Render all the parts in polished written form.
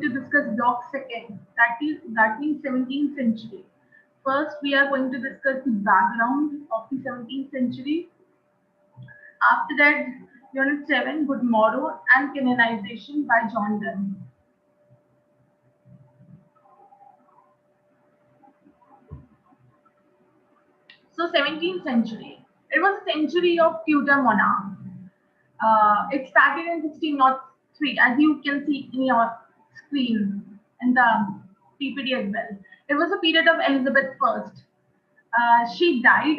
to discuss block second, that means 17th century. First, we are going to discuss the background of the 17th century. After that, Unit 7, Good Morrow and Canonization by John Donne. So 17th century. It was a century of Tudor monarchs. It started in 1603, as you can see in your screen in the PPT as well. It was a period of Elizabeth I. She died.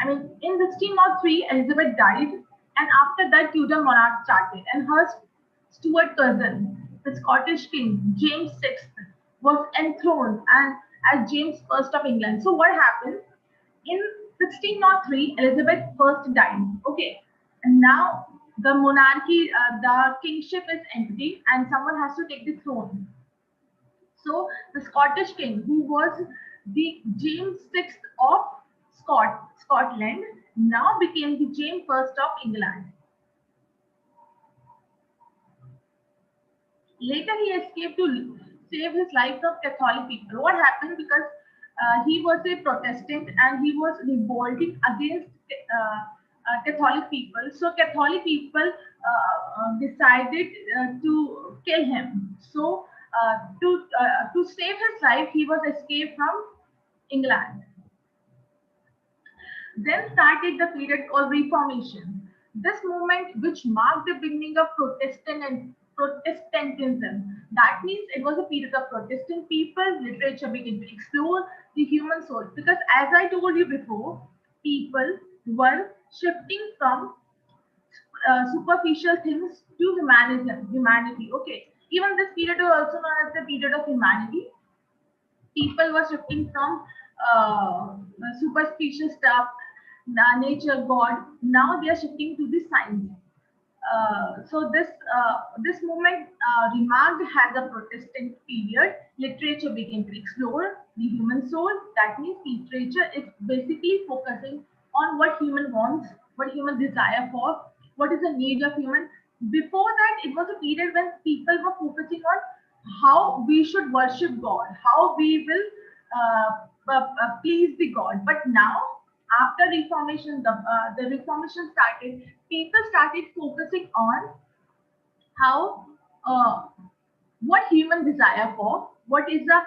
I mean, in 1603, Elizabeth died, and after that, Tudor monarch started, and her Stuart cousin, the Scottish king James VI, was enthroned and as James I of England. So what happened? In 1603, Elizabeth I died. Okay, and now the monarchy, the kingship is empty, and someone has to take the throne. So the Scottish king, who was the James VI of Scotland, now became the James I of England. Later, he escaped to save his life from Catholic people. What happened? Because he was a Protestant and he was revolting against Catholic people. So Catholic people decided to kill him. So to save his life, he was escaped from England. Then started the period called Reformation. This movement, which marked the beginning of Protestantism, that means it was a period of Protestant people, literature began to explore the human soul. Because as I told you before, people were shifting from superficial things to humanity. Okay, even this period is also known as the period of humanity. People were shifting from superficial stuff, nature, God. Now they are shifting to the science. So this movement remarked as a Protestant period. Literature began to explore the human soul. That means literature is basically focusing on what human wants, what human desire for, what is the need of human. Before that, it was a period when people were focusing on how we should worship God, how we will please the God. But now, after Reformation, the Reformation started, people started focusing on how what human desire for, what is a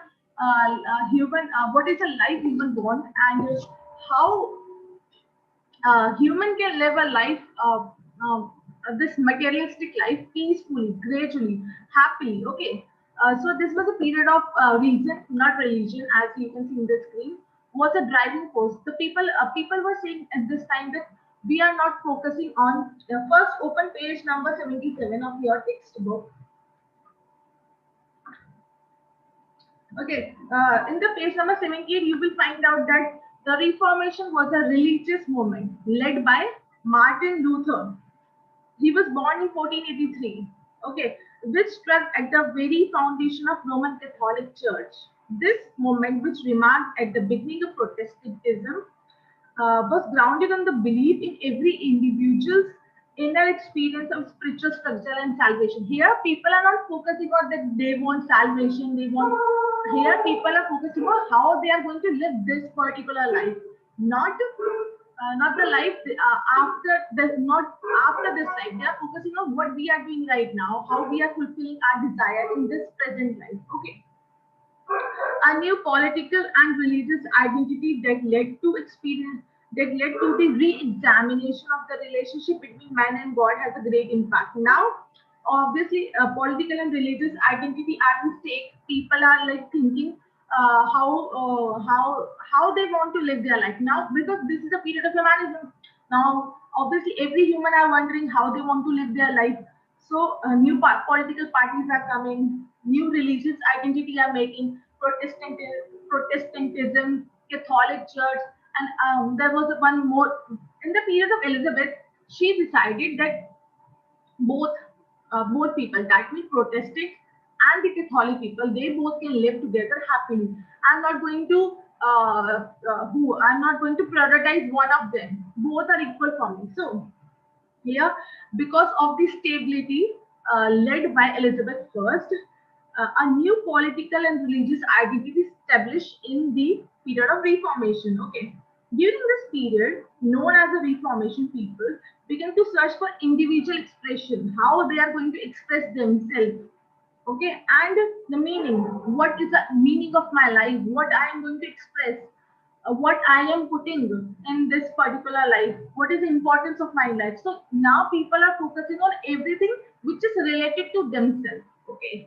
what is a life human want, and how human can live a life this materialistic life peacefully, gradually, happily. Okay, so this was a period of reason, not religion, as you can see in the screen, was a driving force. The people were saying at this time that we are not focusing on first open page number 77 of your textbook. Okay, in the page number 78, you will find out that the Reformation was a religious movement led by Martin Luther. He was born in 1483. Okay, which struck at the very foundation of Roman Catholic Church. This movement, which remarked at the beginning of Protestantism, was grounded on the belief in every individual's inner experience of spiritual structure and salvation. Here, people are not focusing on that they want salvation, here people are focusing on how they are going to live this particular life, not the life not after this life. They are focusing on what we are doing right now, how we are fulfilling our desire in this present life. Okay. A new political and religious identity that led to the re-examination of the relationship between man and God has a great impact. Now, obviously, political and religious identity are at stake. People are like thinking how they want to live their life now, because this is a period of humanism. Now, obviously, every human are wondering how they want to live their life. So, new political parties are coming, new religious identity are making, Protestantism, Catholic Church, and there was one more in the period of Elizabeth. She decided that both people, that means Protestant and the Catholic people, they both can live together happily. I'm not going to prioritize one of them. Both are equal for me. So here, because of the stability led by Elizabeth I, a new political and religious identity established in the period of Reformation. Okay. During this period, known as the Reformation, people began to search for individual expression, how they are going to express themselves. Okay, and the meaning. What is the meaning of my life? What I am going to express? What I am putting in this particular life? What is the importance of my life? So now people are focusing on everything which is related to themselves. Okay,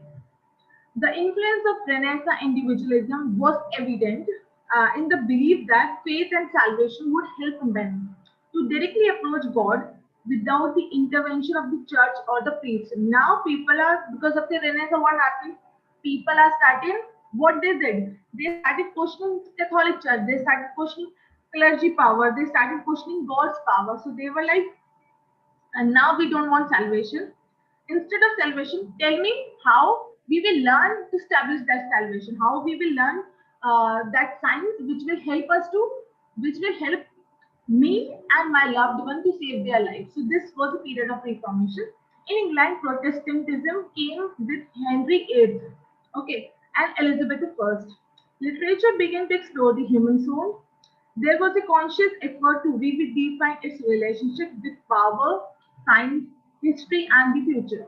the influence of Renaissance individualism was evident in the belief that faith and salvation would help men to directly approach God without the intervention of the church or the priest. Now, people are, because of the Renaissance, what happened? People are starting what they did. They started questioning Catholic Church, they started questioning clergy power, they started questioning God's power. So they were like, and now we don't want salvation. Instead of salvation, tell me how we will learn to establish that salvation, how we will learn that science which will help us to, which will help me and my loved one to save their life. So this was the period of Reformation. In England, Protestantism came with Henry VIII, okay, and Elizabeth I. Literature began to explore the human soul. There was a conscious effort to redefine its relationship with power, science, history, and the future.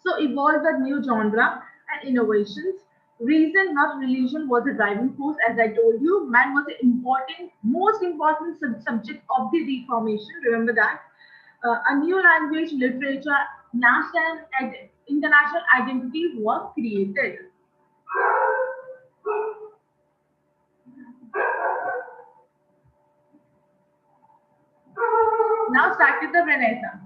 So evolved a new genre and innovations. Reason, not religion, was the driving force. As I told you, man was the important, most important subject of the Reformation. Remember that. A new language, literature, national and international identity was created. Now started the Renaissance.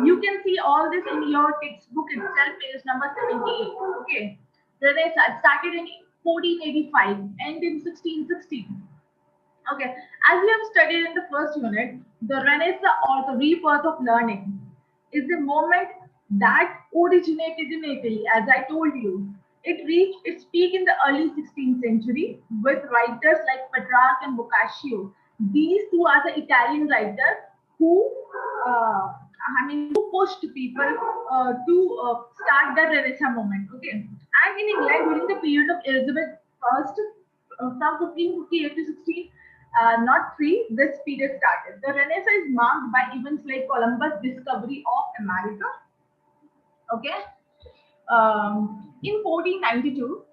You can see all this in your textbook itself, page number 78. Okay. Renaissance started in 1485, end in 1616. Okay. As we have studied in the first unit, the Renaissance or the rebirth of learning is the moment that originated in Italy, as I told you. It reached its peak in the early 16th century with writers like Petrarch and Boccaccio. These two are the Italian writers who, who pushed people to start the Renaissance movement. Okay, and in England during the period of Elizabeth I, from 1558 to 16. Not three, this period started. The Renaissance is marked by events like Columbus' discovery of America. Okay, in 1492,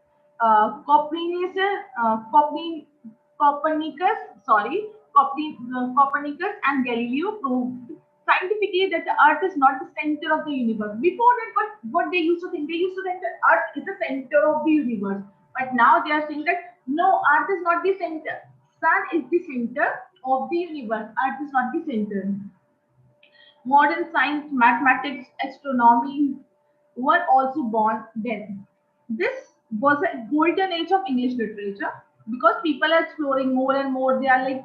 Copernicus, sorry, Copernicus and Galileo proved scientifically that the Earth is not the center of the universe. Before that, what they used to think? They used to think that Earth is the center of the universe. But now they are saying that no, Earth is not the center. Sun is the center of the universe. Earth is not the center. Modern science, mathematics, astronomy were also born then. This was a golden age of English literature because people are exploring more and more. They are like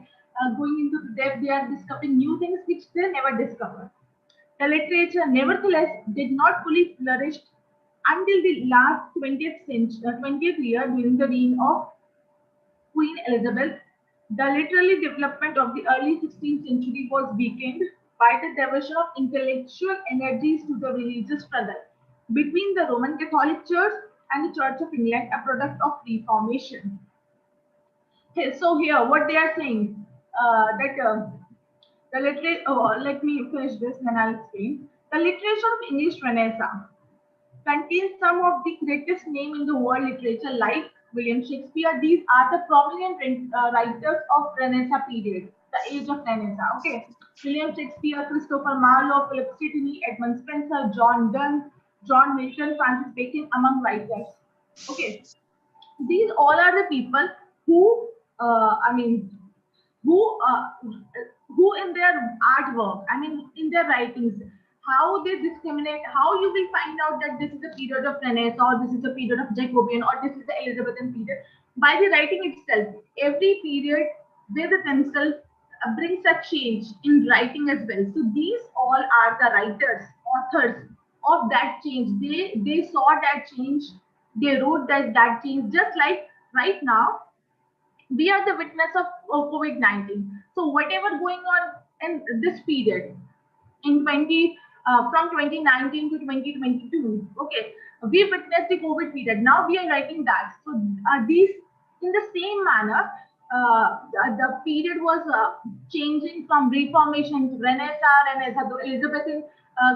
going into the depth. They are discovering new things which they never discovered. The literature, nevertheless, did not fully flourish until the last 20th century, 20th year during the reign of Queen Elizabeth. The literary development of the early 16th century was weakened by the diversion of intellectual energies to the religious struggle between the Roman Catholic Church and the Church of England, a product of Reformation. Okay, so here, what they are saying that the literature. Oh, let me finish this, then I'll explain. The literature of English Renaissance contains some of the greatest names in the world literature, like William Shakespeare. These are the prominent writers of Renaissance period, the age of Renaissance. Okay, William Shakespeare, Christopher Marlowe, Philip Sidney, Edmund Spenser, John Donne, John Milton, Francis Bacon, among writers. Okay, these all are the people who, I mean, who uh, who in their artwork, I mean in their writings, how they discriminate, how you will find out that this is a period of Renaissance or this is a period of Jacobian or this is the Elizabethan period by the writing itself. Every period they themselves brings a change in writing as well. So these all are the writers, authors of that change. They saw that change, they wrote that change, just like right now we are the witness of COVID-19. So whatever going on in this period in 20, from 2019 to 2022. Okay, we witnessed the COVID period. Now we are writing that. So these, in the same manner, the period was changing from Reformation to Renaissance, to Elizabethan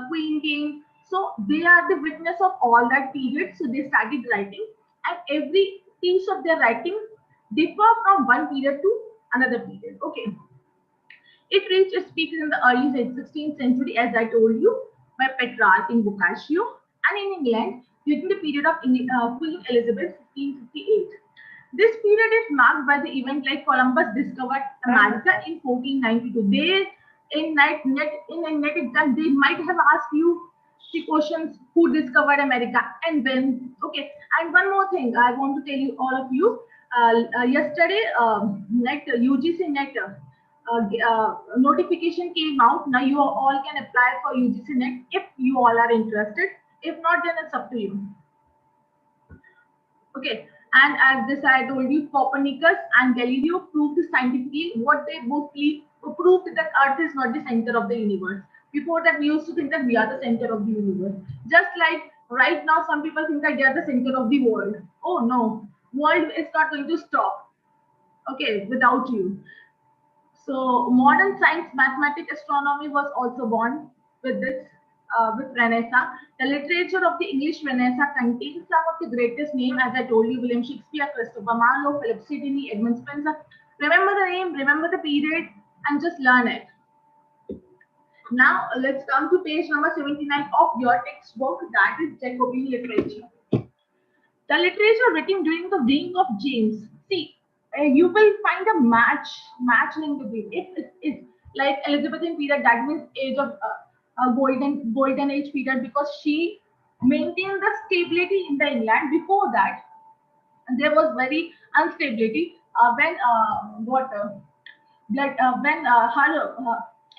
Queen King. So they are the witness of all that period. So they started writing, and every piece of their writing differ from one period to another period. Okay. It reached its peak in the early 16th century, as I told you, by Petrarch in Boccaccio, and in England during the period of Queen Elizabeth, 1558. This period is marked by the event like Columbus discovered America in 1492. They in a net exam they might have asked you the questions who discovered America and when. Okay, and one more thing I want to tell you all of you. Yesterday, net UGC net notification came out. Now you all can apply for UGC net if you all are interested. If not, then it's up to you. Okay, and as this I told you, Copernicus and Galileo proved scientifically what they both proved that Earth is not the center of the universe. Before that, we used to think that we are the center of the universe. Just like right now, some people think that they are the center of the world. Oh no, world is not going to stop. Okay, without you. So modern science, mathematics, astronomy was also born with this, with Renaissance. The literature of the English Renaissance contains some of the greatest names, as I told you, William Shakespeare, Christopher Marlowe, Philip Sidney, Edmund Spenser. Remember the name, remember the period, and just learn it. Now let's come to page number 79 of your textbook, that is Jacobian Literature. The literature written during the reign of James. See, you will find a matching between. If it is like Elizabethan period, that means age of golden age period, because she maintained the stability in the England. Before that, there was very instability. When her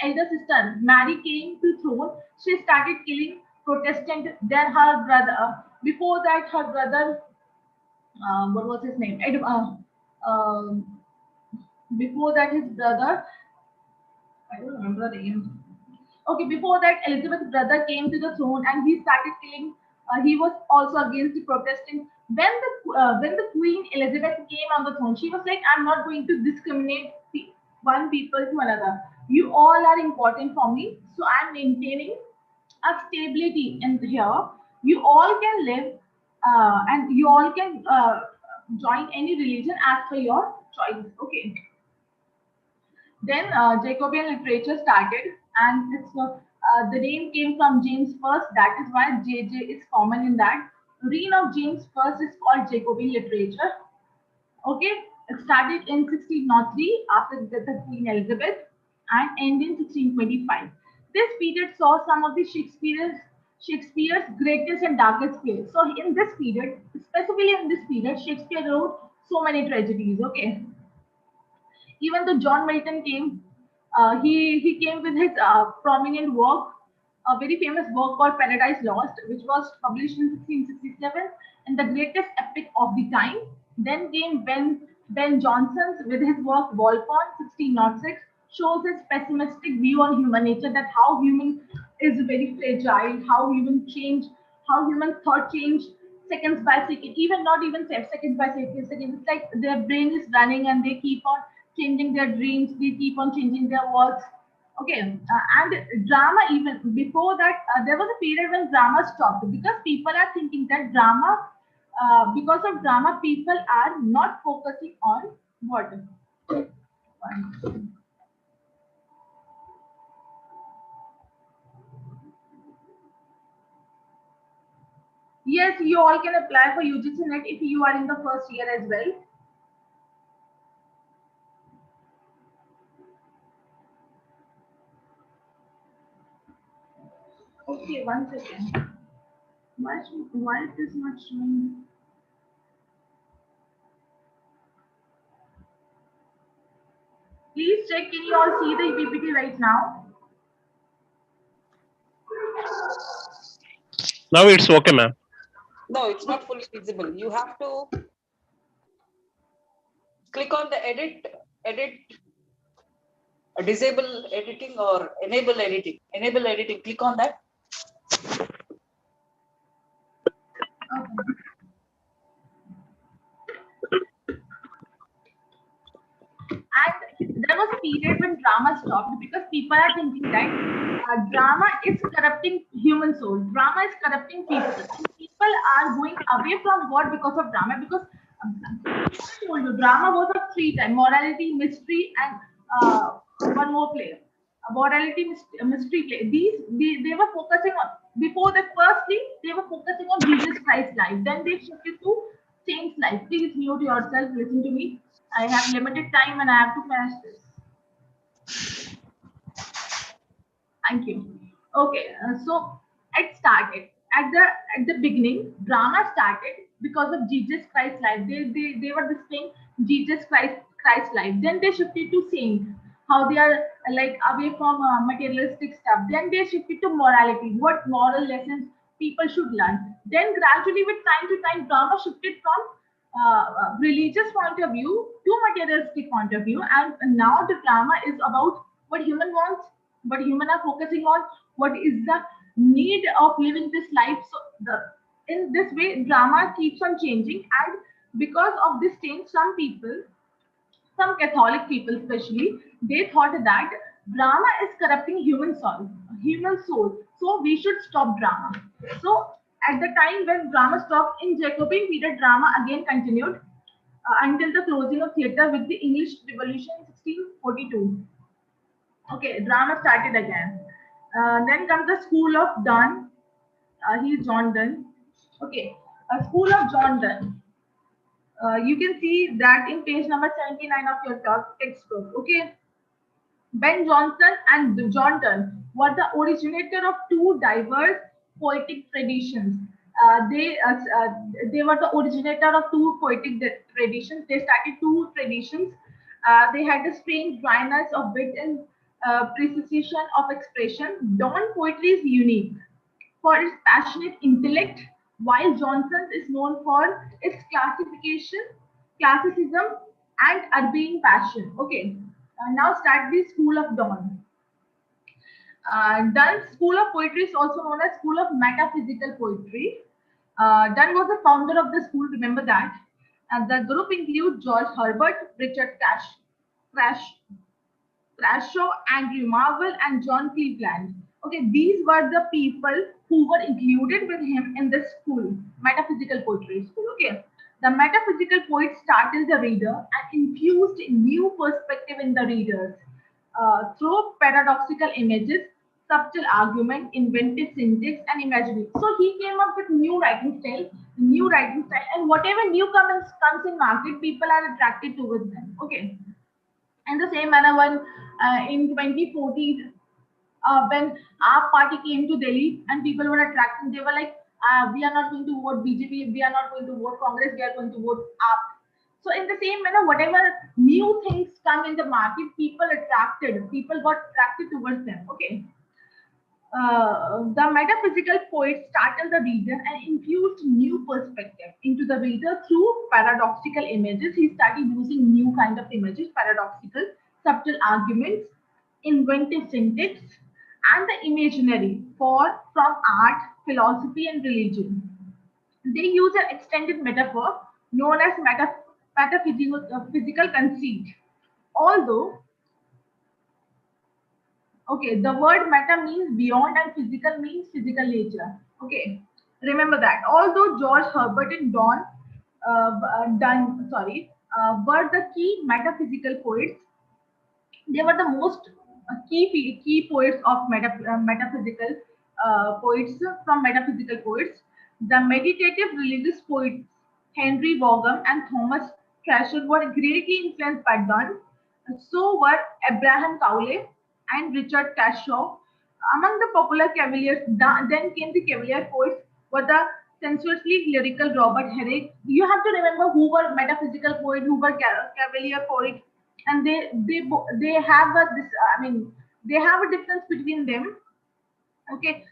elder sister Mary came to throne, she started killing Protestant. Then her brother. Before that, her brother, what was his name? Um, Before that, his brother, I don't remember the name. Okay, before that, Elizabeth's brother came to the throne and he started killing. He was also against the Protestant. When the Queen Elizabeth came on the throne, she was like, "I'm not going to discriminate one people to another. You all are important for me, so I'm maintaining a stability in here. You all can live, and you all can join any religion as per your choice." Okay. Then Jacobian literature started, and the name came from James First. That is why JJ is common in that. Reign of James First is called Jacobian literature. Okay, it started in 1603 after the death of Queen Elizabeth and ended in 1625. This period saw some of the Shakespeare's greatest and darkest plays. So in this period, specifically in this period, Shakespeare wrote so many tragedies. Okay, even though John Milton came, he came with his prominent work, a very famous work called Paradise Lost, which was published in 1667, and the greatest epic of the time. Then came Ben Jonson's with his work Volpone, 1606, shows his pessimistic view on human nature, that how human is very fragile, how human change, how human thought change seconds by second, even not even seconds by seconds. It's like their brain is running and they keep on changing their dreams, they keep on changing their works. Okay, and drama, even before that, there was a period when drama stopped because people are thinking that drama, because of drama, people are not focusing on what. Yes, you all can apply for UGC net if you are in the first year as well. Okay, one second. Why it is not showing? Please check. Can you all see the PPT right now? Now it's okay, ma'am. No, it's not fully visible. You have to click on the edit, disable editing or enable editing. Enable editing. Click on that. Okay. And there was a period when drama stopped because people are thinking that drama is corrupting human soul. Drama is corrupting people, and people are going away from God because of drama. Because I told you, drama was of three types: morality, mystery, and one more play. Morality, mystery play. They were focusing on before that. Firstly, they were focusing on Jesus Christ's life. Then they shifted to saints' life. Please mute yourself. Listen to me. I have limited time and I have to finish this. Thank you. Okay, so it started at the beginning. Drama started because of Jesus Christ's life. They were displaying Christ's life. Then they shifted to saints, how they are like away from materialistic stuff. Then they shifted to morality, what moral lessons people should learn. Then gradually, with time to time, drama shifted from religious point of view to materialistic point of view, and now the drama is about what human wants, what human are focusing on, what is the need of living this life. So the in this way drama keeps on changing, and because of this change, some Catholic people especially, they thought that drama is corrupting human soul, so we should stop drama. So at the time when drama stopped in Jacobian period, drama again continued until the closing of theatre with the English Revolution in 1642. Okay, drama started again. Then comes the School of Donne. He's John Donne. Okay, a School of John Donne. You can see that in page number 79 of your textbook. Okay, Ben Jonson and John Donne were the originator of two diverse poetic traditions. They were the originator of two poetic traditions. They started two traditions. They had a strange dryness of wit and precision of expression. Donne poetry is unique for its passionate intellect, while Johnson's is known for its classicism, and urbane passion. Okay, now start the School of Donne. Donne's School of Poetry is also known as School of Metaphysical Poetry. Donne was the founder of the school, remember that. And the group includes George Herbert, Richard Crash, Crashaw, Andrew Marvell, and John Cleveland. Okay, these were the people who were included with him in the school, metaphysical poetry school. Okay, the metaphysical poet startled the reader and infused new perspective in the readers through paradoxical images, subtle argument, inventive syntax, and imagery. So he came up with new writing style, and whatever new comes in market, people are attracted towards them. Okay, in the same manner, when in 2014, when our party came to Delhi and people were attracting, they were like, we are not going to vote BJP, we are not going to vote Congress, we are going to vote AAP. So in the same manner, whatever new things come in the market, people got attracted towards them. Okay. The metaphysical poet startled the reader and infused new perspective into the reader through paradoxical images. He started using new kind of images, paradoxical, subtle arguments, inventive syntax, and the imaginary from art, philosophy, and religion. They use an extended metaphor known as metaphysical physical conceit. Although Okay, the word meta means beyond and physical means physical nature. Okay, remember that. Although George Herbert and were the key metaphysical poets, they were the most key poets of metaphysical poets from metaphysical poets. The meditative religious poets Henry Vaughan and Thomas Trasher were greatly influenced by Donne. So were Abraham Cowley and Richard Cashel. Among the popular Cavaliers, then came the Cavalier Course, were the sensuously lyrical Robert Herrick. You have to remember who were metaphysical poet, who were Cavalier poet, and they have a this. I mean, they have a difference between them. Okay,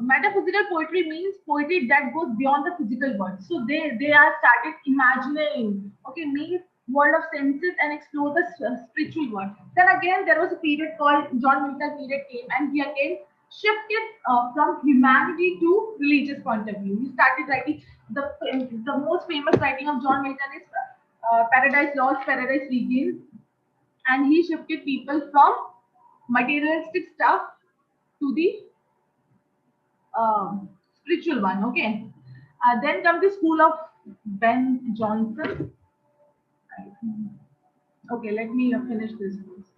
metaphysical poetry means poetry that goes beyond the physical world. So they are started imagining. Okay, means world of senses and explore the spiritual world. Then again, there was a period called John Milton period came, and he again shifted from humanity to religious point of view. He started writing the most famous writing of John Milton is Paradise Lost, Paradise Regained, and he shifted people from materialistic stuff to the spiritual one. Okay, then comes the school of Ben Jonson. Okay, let me finish this first.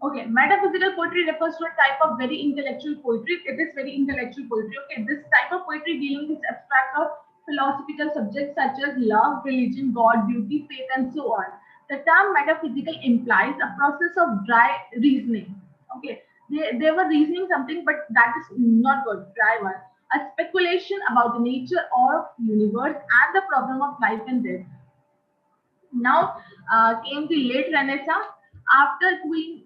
Okay, metaphysical poetry refers to a type of very intellectual poetry. It is very intellectual poetry. Okay, this type of poetry dealing with abstract or philosophical subjects such as love, religion, God, beauty, faith, and so on. The term metaphysical implies a process of dry reasoning. Okay, they were reasoning something, but that is not good. Dry one. A speculation about the nature of universe and the problem of life and death. Now came the late Renaissance. After Queen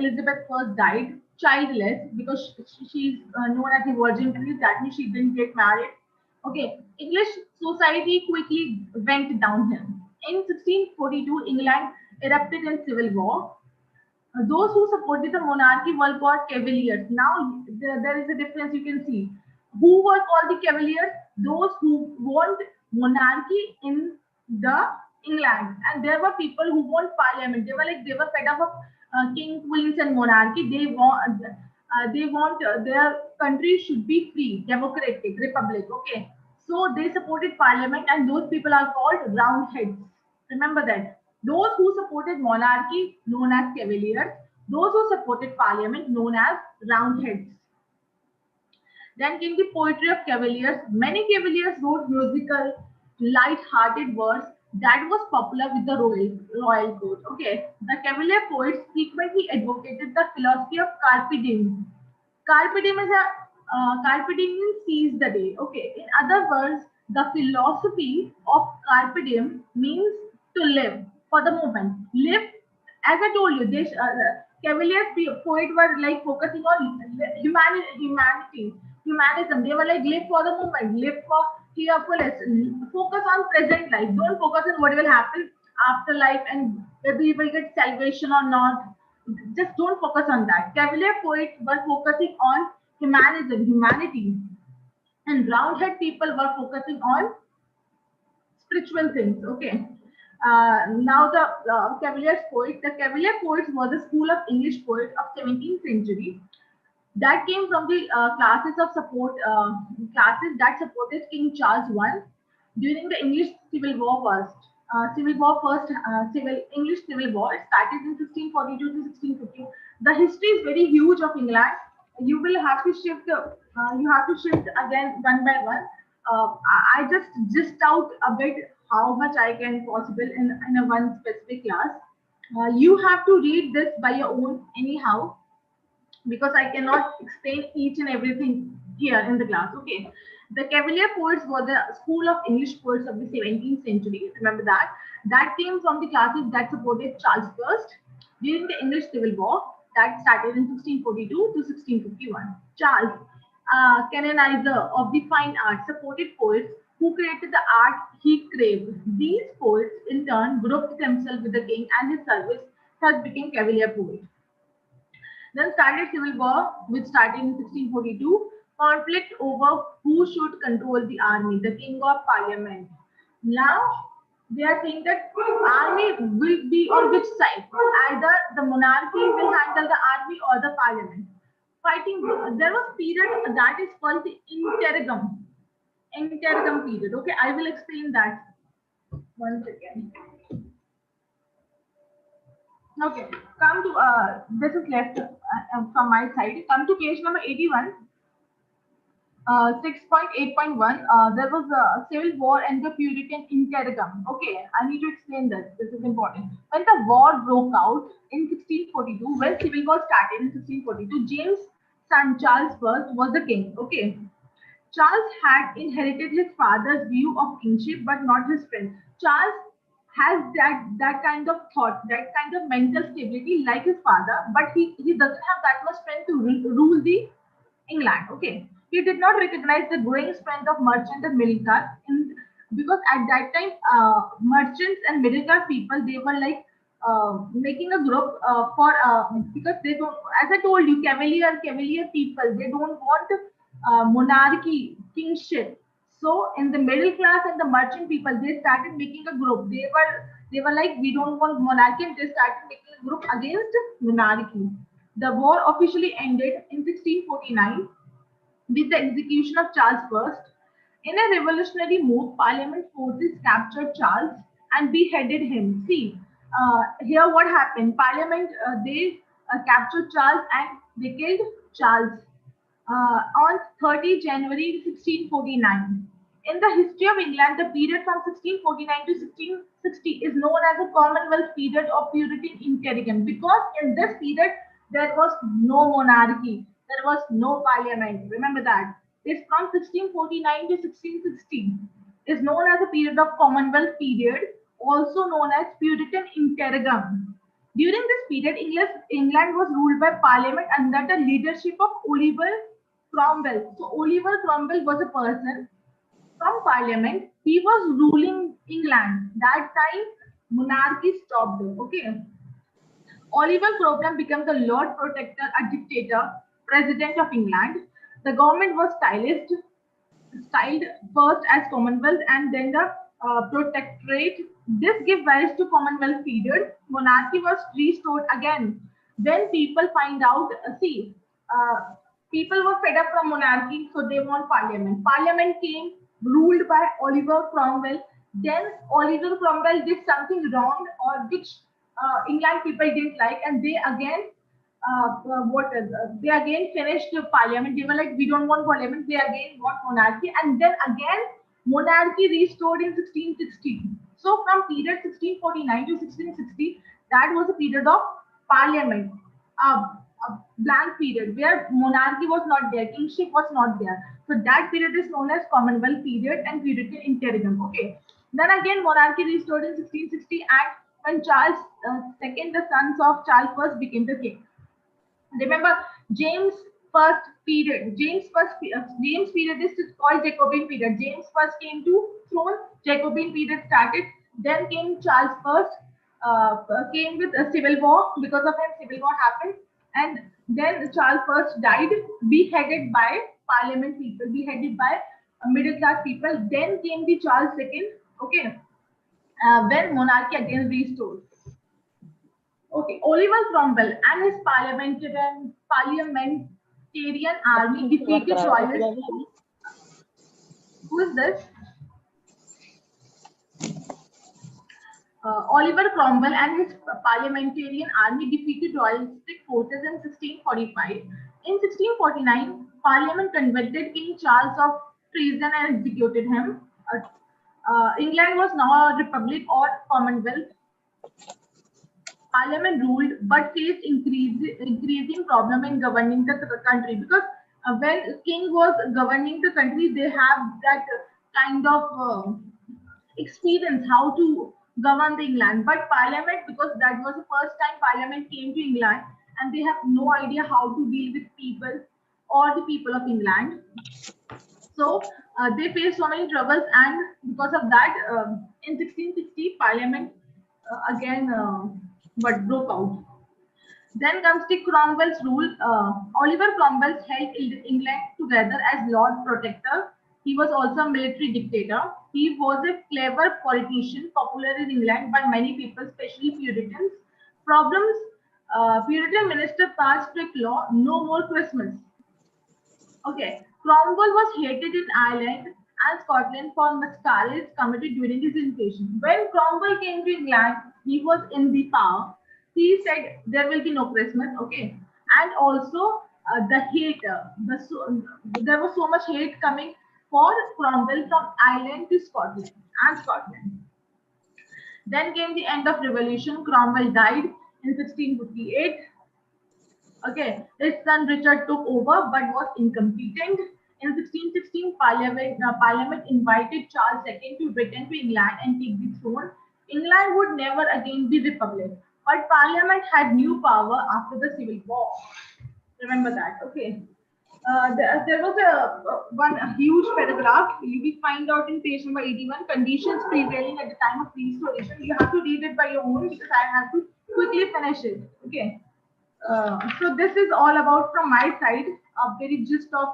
Elizabeth I died, childless, because she's known as the Virgin Queen, that means she didn't get married. Okay, English society quickly went downhill. In 1642, England erupted in civil war. Those who supported the monarchy were called Cavaliers. Now there is a difference you can see. Who were called the Cavaliers? Those who want monarchy in the England, and there were people who want parliament. They were fed up of king, queens, and monarchy. They want their country should be free, democratic, republic. Okay, so they supported parliament, and those people are called roundheads. Remember that. Those who supported monarchy, known as cavaliers. Those who supported parliament, known as roundheads. Then came the poetry of cavaliers. Many cavaliers wrote musical, light-hearted verse that was popular with the royal court. Okay, the cavalier poets frequently advocated the philosophy of carpe diem. Carpe diem is a carpe diem means seize the day. Okay. In other words, the philosophy of carpe diem means to live for the moment. Live, as I told you, this Cavalier poet were like focusing on humanism. They were like live for the moment, live for cheerfulness, focus on present life. Don't focus on what will happen after life and whether you will get salvation or not. Just don't focus on that. Cavalier poets were focusing on humanism, humanity, and roundhead people were focusing on spiritual things. Okay. Now the Cavalier poets. The Cavalier poets were the school of English poets of 17th century that came from the classes that supported King Charles I during the English Civil War first. Civil English Civil War started in 1642 to 1650. The history is very huge of England. You will have to shift. You have to shift again one by one. I just out a bit how much I can possible in a one specific class. You have to read this by your own anyhow because I cannot explain each and everything here in the class. Okay. The Cavalier poets were the school of English poets of the 17th century. Remember that. That came from the classes that supported Charles I during the English Civil War that started in 1642 to 1651. Charles, canonizer of the fine arts, supported poets who created the art he craved. These poets, in turn, grouped themselves with the king and his service, thus became Cavalier poets. Then started civil war, which started in 1642. Conflict over who should control the army, the king or parliament. Now they are saying that army will be on which side? Either the monarchy will handle the army or the parliament. Fighting. There was period that is called the interregnum. Interregnum period. Okay, I will explain that. One second. Okay, come to this is left from my side. Come to page number 81. 6.8.1. There was a civil war and the Puritan interregnum. Okay, I need to explain this. This is important. When the war broke out in 1642, when civil war started in 1642, James' son Charles I was the king. Okay, Charles had inherited his father's view of kingship, but not his strength. Charles has that kind of thought, that kind of mental stability like his father, but he doesn't have that much strength to rule the England. Okay, he did not recognize the growing strength of merchant and middle class because at that time merchants and middle class people they were like making a group for because they don't, as I told you, Cavalier people, they don't want monarchy, kingship. So in the middle class and the merchant people, they started making a group. They were like, we don't want monarchy, and they started making a group against monarchy. The war officially ended in 1649 with the execution of Charles I. In a revolutionary move, Parliament forces captured Charles and beheaded him. See, here what happened? Parliament, they captured Charles and they killed Charles on 30 January 1649. In the history of England, the period from 1649 to 1660 is known as the Commonwealth period of Puritan interregnum, because in this period there was no monarchy, there was no parliament. Remember that. This from 1649 to 1660 is known as a period of Commonwealth period, also known as Puritan interregnum. During this period, England was ruled by Parliament under the leadership of Oliver Cromwell. So Oliver Cromwell was a person from Parliament. He was ruling England. That time, monarchy stopped. Okay. Oliver Cromwell became the Lord Protector, a dictator, President of England. The government was styled first as Commonwealth and then the Protectorate. This gave rise to Commonwealth period. Monarchy was restored again. Then people find out, people were fed up from monarchy, so they want parliament. Parliament came, ruled by Oliver Cromwell. Then Oliver Cromwell did something wrong, or which England people didn't like, and they again they again finished the parliament. They were like, we don't want parliament. They again want monarchy, and then again monarchy restored in 1660. So from period 1649 to 1660, that was a period of parliament, a blank period where monarchy was not there, kingship was not there. So that period is known as Commonwealth period and Puritan interregnum. Okay. Then again monarchy restored in 1660, and when Charles II, the sons of Charles I, became the king. Remember, James first period. James period is called Jacobian period. James first came to throne. Jacobian period started. Then came Charles first. Came with a civil war. Because of him, civil war happened. And then Charles first died, beheaded by parliament people, beheaded by middle class people. Then came the Charles II. Okay, when monarchy again restored. Okay, Oliver Cromwell and his parliamentarian army defeated royalists. Who is this? Oliver Cromwell and his parliamentarian army defeated royalistic forces in 1645. In 1649, Parliament convicted King Charles of treason and executed him. England was now a republic or Commonwealth. Parliament ruled, but faced increasing problem in governing the country, because when king was governing the country, they have that kind of experience how to govern the England. But Parliament, because that was the first time Parliament came to England, and they have no idea how to deal with people or the people of England. So they faced so many troubles, and because of that, in 1660, Parliament again broke out. Then comes the Cromwell's rule. Oliver Cromwell held England together as Lord Protector. He was also a military dictator. He was a clever politician, popular in England by many people, especially Puritans. Problems: Puritan minister passed strict law, no more Christmas. Okay, Cromwell was hated in Ireland and Scotland for masquerades committed during his invasion. When Cromwell came to England, he was in the power. He said there will be no Christmas, okay, and also the hate. There was so much hate coming for Cromwell from Ireland to Scotland and Scotland. Then came the end of revolution. Cromwell died in 1658. Okay, his son Richard took over but was incompetent. In 1616, Parliament invited Charles II to return to England and take the throne. England would never again be republic, but Parliament had new power after the Civil War. Remember that, okay? There was a huge paragraph. You will find out in page number 81. Conditions prevailing at the time of restoration. You have to read it by your own because I have to quickly finish it. Okay. So this is all about from my side, a very gist of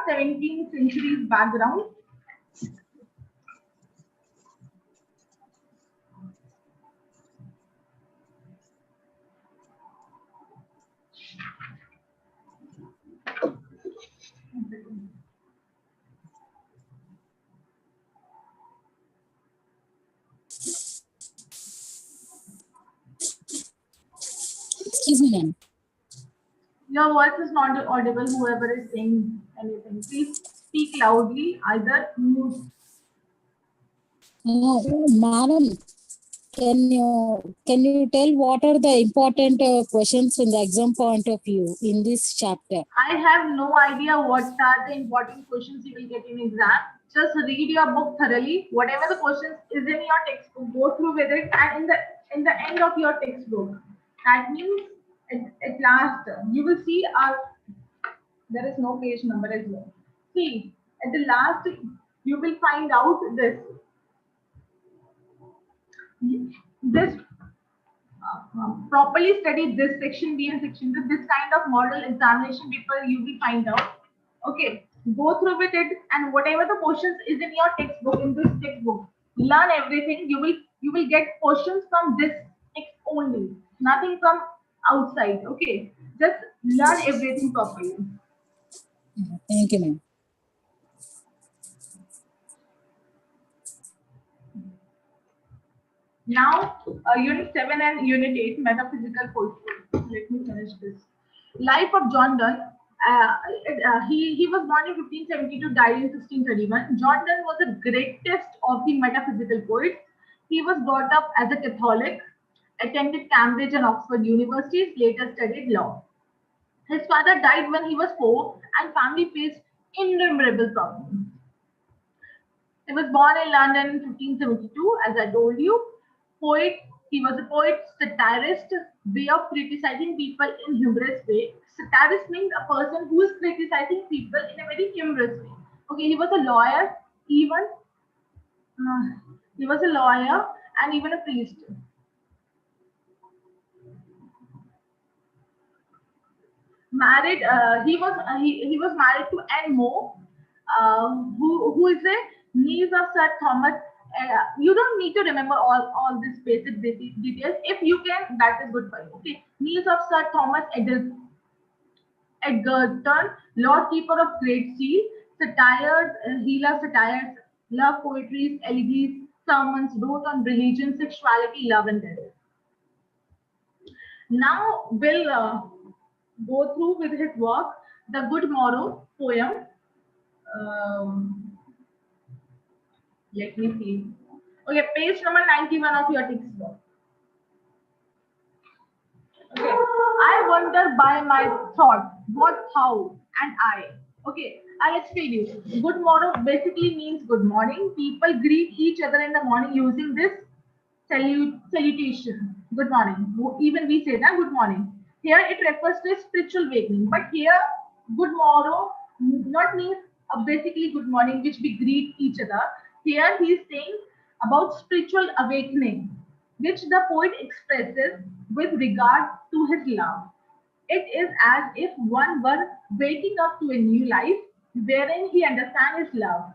17th century's background. Excuse me, ma'am. Your voice is not audible, whoever is saying anything. Please speak loudly, either mute. Madam, can you tell what are the important questions in the exam point of view in this chapter? I have no idea what are the important questions you will get in exam. Just read your book thoroughly. Whatever the questions is in your textbook, go through with it, and in the end of your textbook, that means at last you will see there is no page number as well. See, at the last you will find out this properly study this section B and section B. This kind of model examination paper you will find out. Okay, go through with it, and whatever the questions is in your textbook, in this textbook, learn everything. You will get questions from this text only, nothing from outside. Okay, just learn everything properly. Thank you, ma'am. Now, Unit 7 and Unit 8, Metaphysical Poetry. Let me finish this. Life of John Donne. He was born in 1572, died in 1631. John Donne was the greatest of the metaphysical poets. He was brought up as a Catholic, attended Cambridge and Oxford universities, later studied law. His father died when he was 4, and family faced innumerable problems. He was born in London in 1572, as I told you. Poet, he was a poet, satirist, way of criticizing people in humorous way. Satirist means a person who is criticizing people in a very humorous way. Okay, he was a lawyer, even he was a lawyer and even a priest. Married, he was married to Anne Moore, who is a niece of Sir Thomas. You don't need to remember all these basic details. If you can, that is good for you. Okay, niece of Sir Thomas Edgerton, Lord Keeper of Great Seal, satires. He loves satires, love poetry, elegies, sermons, wrote on religion, sexuality, love, and death. Now we'll go through with his work, The Good Morrow poem. Let me see. Okay, page number 91 of your textbook. Okay, I wonder by my thought, what, how, and I. Okay, I'll explain you. Good morrow basically means good morning. People greet each other in the morning using this salutation. Good morning. Even we say that good morning. Here it refers to a spiritual awakening, but here good morrow not means basically good morning, which we greet each other. Here he is saying about spiritual awakening, which the poet expresses with regard to his love. It is as if one were waking up to a new life wherein he understands his love.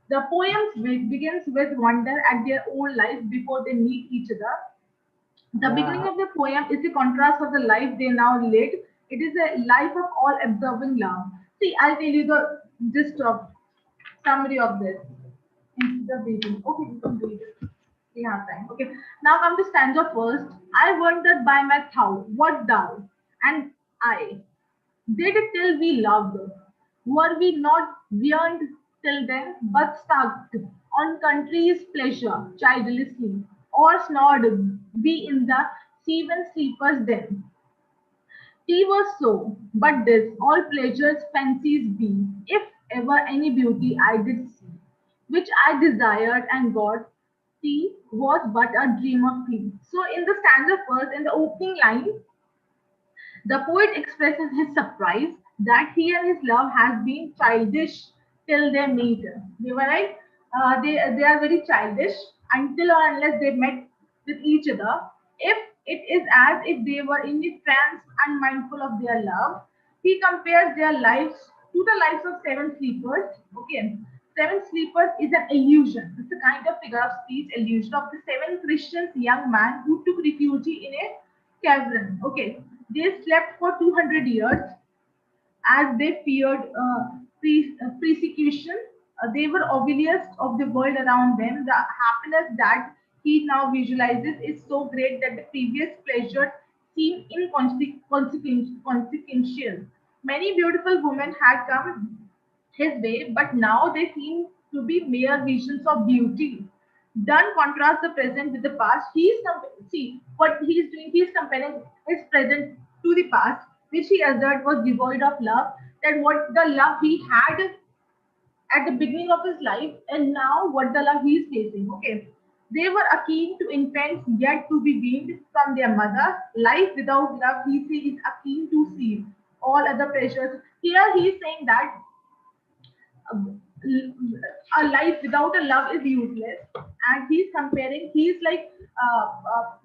The poem begins with wonder at their old life before they meet each other. The beginning of the poem is the contrast of the life they now lead. It is a life of all absorbing love. See, I'll tell you the gist of summary of this instead of reading. Okay, you can read it. We have time. Okay. Now come to stanza first. I wondered by my thou, what thou, and I did till we loved. Were we not yearned till then, but sucked on country's pleasure childlessly, or snored we in the seven sleepers then? He was so, but this all pleasures fancies be, if ever any beauty I did see, which I desired and got, she was but a dream of thee. So in the stanza first, in the opening line, the poet expresses his surprise that he and his love has been childish till they meet. They were like, they are very childish until or unless they met with each other. if it is as if they were in a trance and mindful of their love. He compares their lives to the lives of seven sleepers. Okay, seven sleepers is an illusion. It's a kind of figure of speech illusion of the seven Christians young man who took refuge in a cavern. Okay, they slept for 200 years as they feared persecution. They were oblivious of the world around them. The happiness that he now visualizes is so great that the previous pleasures seem inconsequential. Many beautiful women had come his way, but now they seem to be mere visions of beauty. Done contrast the present with the past. See what he is doing. He is comparing his present to the past, which he asserted was devoid of love. That what the love he had at the beginning of his life, and now what the love he is facing. Okay, they were akin to infants yet to be weaned from their mother. Life without love, he says, is akin to seed. All other pleasures. Here he is saying that a life without a love is useless, and he's comparing, he's like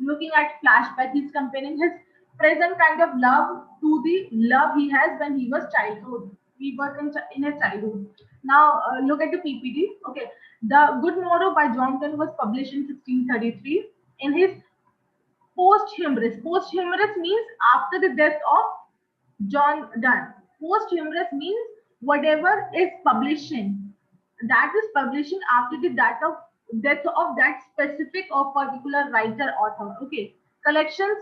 looking at flashback, he's comparing his present kind of love to the love he has when he was childhood, he was in his childhood. Now look at the PPT. Okay, The Good Morrow by Johnson was published in 1633 in his posthumous. Posthumous means after the death of John Donne. Posthumous means whatever is publishing, that is publishing after the death of that specific or particular writer author. Okay, collections.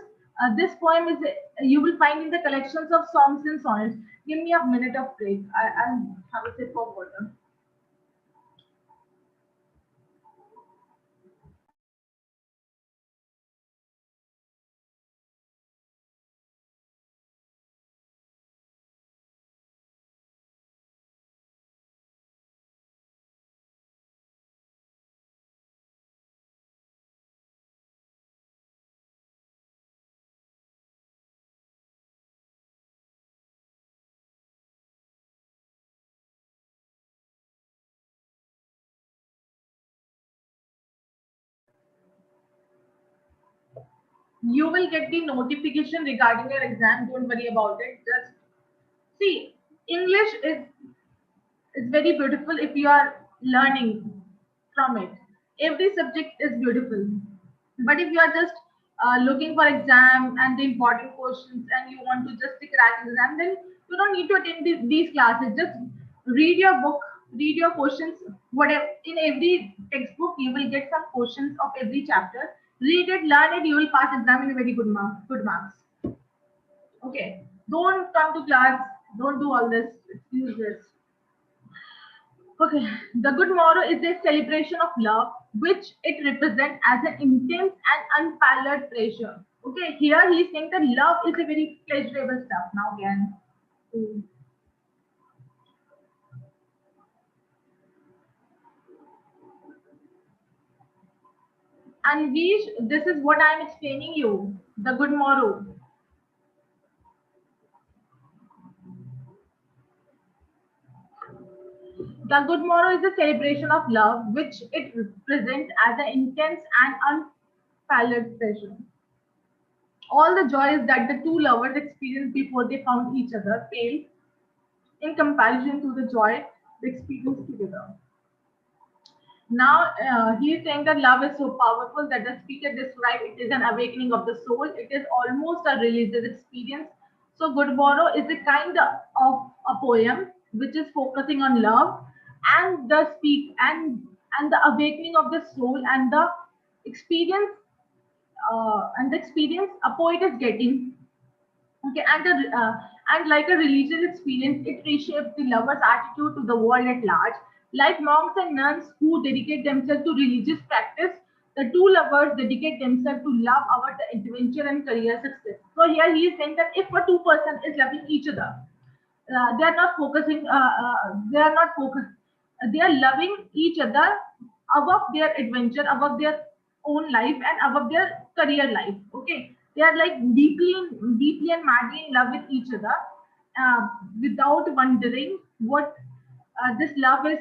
This poem is you will find in the collections of songs and sonnets. Give me a minute of break. I'll have a sip of water. You will get the notification regarding your exam. Don't worry about it. Just see, English is very beautiful if you are learning from it. Every subject is beautiful, but if you are just looking for exam and the important questions and you want to just crack exam, then you don't need to attend these classes. Just read your book, read your questions. Whatever in every textbook, you will get some questions of every chapter. Read it, learn it. You will pass exam in a very good marks. Good marks. Okay. Don't come to class. Don't do all this. It's useless. Okay, the Good Morrow is a celebration of love, which it represents as an intense and unparalleled pleasure. Okay, here he is saying that love is a very pleasurable stuff. Now again, and this is what I am explaining you. The Good Morrow. The Good Morrow is a celebration of love, which it represents as an intense and unparalleled pleasure. All the joys that the two lovers experienced before they found each other pale in comparison to the joy they experienced together. Now, he is saying that love is so powerful that the speaker described it is an awakening of the soul. It is almost a religious experience. So, Good Morrow is a kind of a poem which is focusing on love and the and the awakening of the soul experience and the experience a poet is getting. Okay, and like a religious experience, it reshapes the lover's attitude to the world at large. Like monks and nuns who dedicate themselves to religious practice, the two lovers dedicate themselves to love, our adventure, and career success. So here he is saying that if a two-person is loving each other, they are not focusing. They are not focused. They are loving each other above their adventure, above their own life, and above their career life. Okay, they are like deeply and madly in love with each other, without wondering what this love is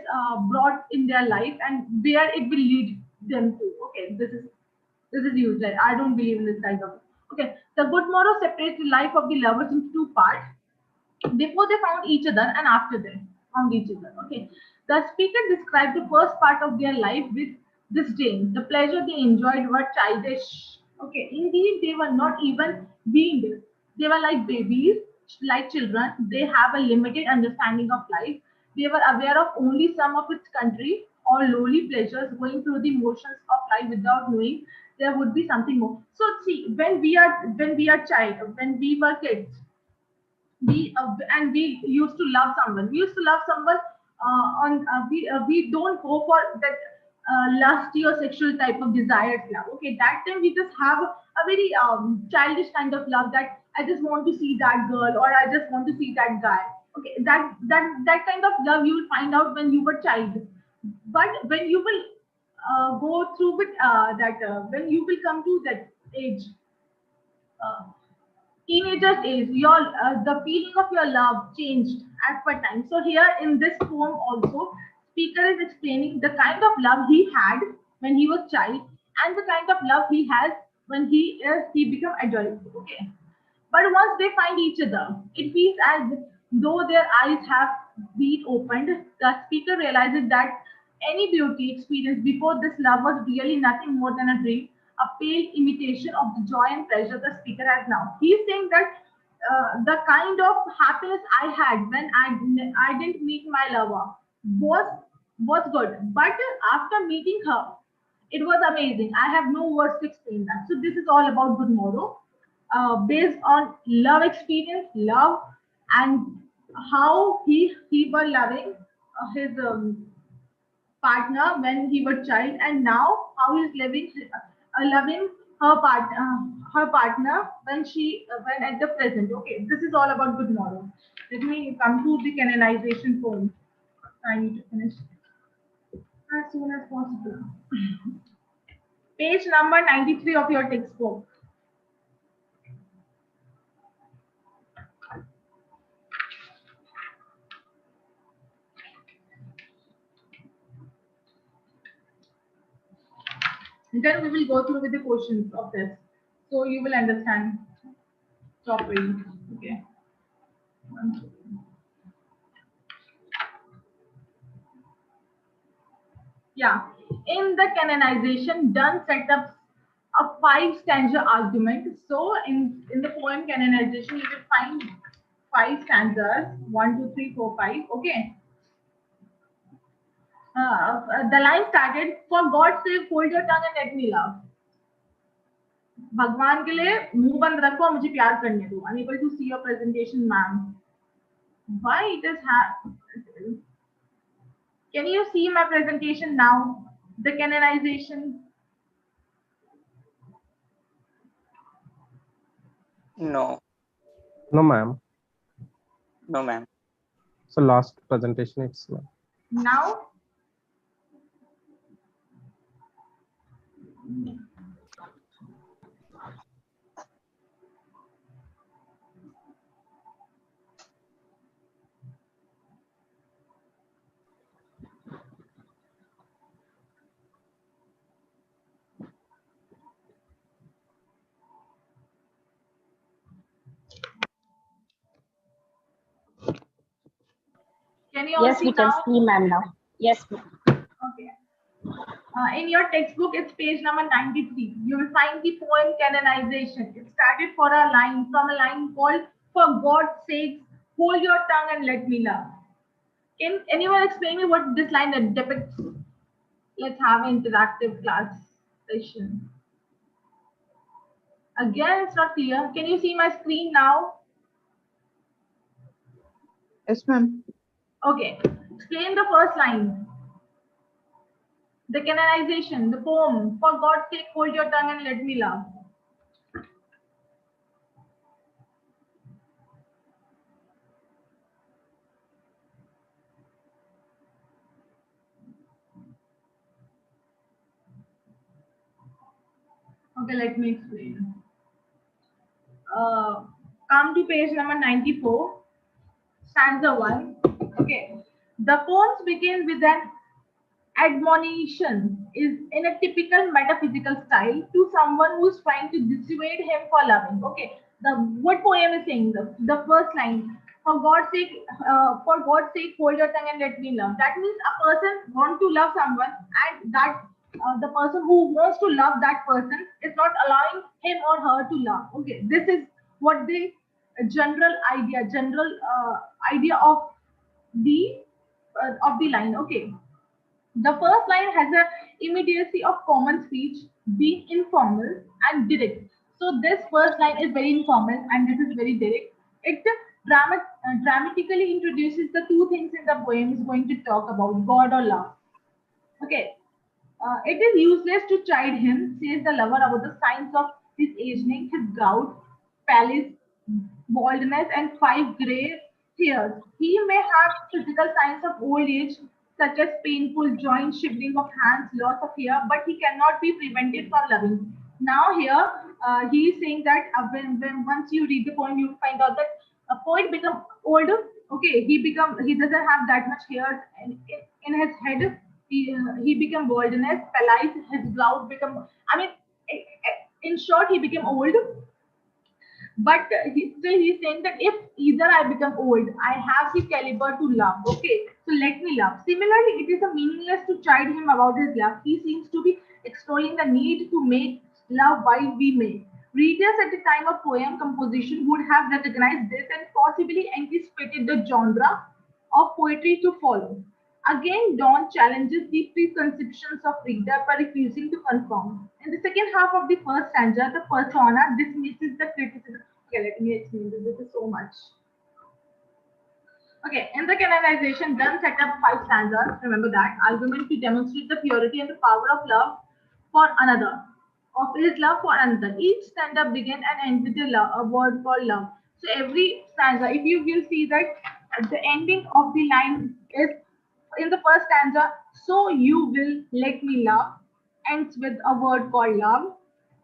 brought in their life and where it will lead them to. Okay, This is used. Like, I don't believe in this kind of. Okay. The good moral separates the life of the lovers into two parts: before they found each other and after they found each other. Okay. The speaker described the first part of their life with disdain. The pleasure they enjoyed were childish. Okay. Indeed, they were not even being. They were like babies, like children. They have a limited understanding of life. They were aware of only some of its country or lowly pleasures, going through the motions of life without knowing there would be something more. So see, when we were kids, we used to love someone. We used to love someone on we don't go for that lusty or sexual type of desired love. Okay, that time we just have a very childish kind of love, that I just want to see that girl or I just want to see that guy. Okay, that kind of love you will find out when you were child. But when you will go through with that when you will come to that age, uh, teenagers age, your the feeling of your love changed as per time. So here in this poem also, speaker is explaining the kind of love he had when he was child and the kind of love he has when he become adult. Okay, but once they find each other, it feels as though their eyes have been opened. The speaker realizes that any beauty experienced before this love was really nothing more than a dream, a pale imitation of the joy and pleasure the speaker has now. He's saying that the kind of happiness I had when I didn't meet my lover was was good, but after meeting her, it was amazing. I have no words to explain that. So this is all about good moral, based on love experience, love, and how he was loving his partner when he was child, and now how he's loving her partner when when at the present. Okay, this is all about good moral. Let me come to the canonization poem. I need to finish as soon as possible. Page number 93 of your textbook. And then we will go through with the questions of this, so you will understand properly. Okay. Yeah. In the canonization, Donne set up a five-stanza argument. So in the poem canonization, you will find five stanzas: one, two, three, four, five. Okay. The line started, "For God's sake, hold your tongue and let me love." भगवान के लिए मुंह बंद रखो, मुझे प्यार करने दो. Unable to see your presentation, ma'am. Why it is Can you see my presentation now? The canonization. No, No, ma'am. no, ma'am. So last presentation, it's Now, can you all Yes, see we can now? see, ma'am, now. Yes, ma'am. Okay. In your textbook, it's page number 93. You will find the poem canonization. It started from a line called, "For God's sake, hold your tongue and let me love." Can anyone explain me what this line depicts? Let's have an interactive class session. Again, it's not clear. Can you see my screen now? Yes, ma'am. Okay. Explain the first line. The canonization, the poem. "For God's sake, hold your tongue and let me love." Okay, let me explain. Come to page number 94, stanza 1. Okay. The poems begin with an admonition. is in a typical metaphysical style to someone who's trying to dissuade him for loving. Okay, the what poem is saying, the first line, for God's sake, hold your tongue and let me love. That means a person wants to love someone, and that the person who wants to love that person is not allowing him or her to love. Okay, this is what the general idea of the line. Okay, the first line has a immediacy of common speech, being informal and direct. So this first line is very informal and this is very direct. It dramatically introduces the two things in the poem is going to talk about, God or love. Okay. It is useless to chide him, says the lover about the signs of his aging, his gout, pallor, baldness, and five grey hairs. He may have physical signs of old age, such as painful joints, shivering of hands, loss of hair, but he cannot be prevented from loving. Now here, he is saying that when once you read the poem, you find out that a poet become older. Okay, he doesn't have that much hair in his head. He became baldness, paralyzed, his brow become. I mean, in short, he became old. But he's saying that if either I become old, I have the caliber to love. Okay, so let me love. Similarly, it is a meaningless to chide him about his love. He seems to be extolling the need to make love while we may. Readers at the time of poem composition would have recognized this and possibly anticipated the genre of poetry to follow. Again, Dawn challenges the preconceptions of reader by refusing to conform. In the second half of the first stanza, the persona dismisses the criticism. Okay, let me explain this. This is so much. Okay, in the canonization, Donne set up five stanzas. Remember that argument to demonstrate the purity and the power of love for another, of his love for another. Each stanza begins and ends with a word called love. So every stanza, if you will see that the ending of the line is in the first stanza, so you will let me love, ends with a word called love.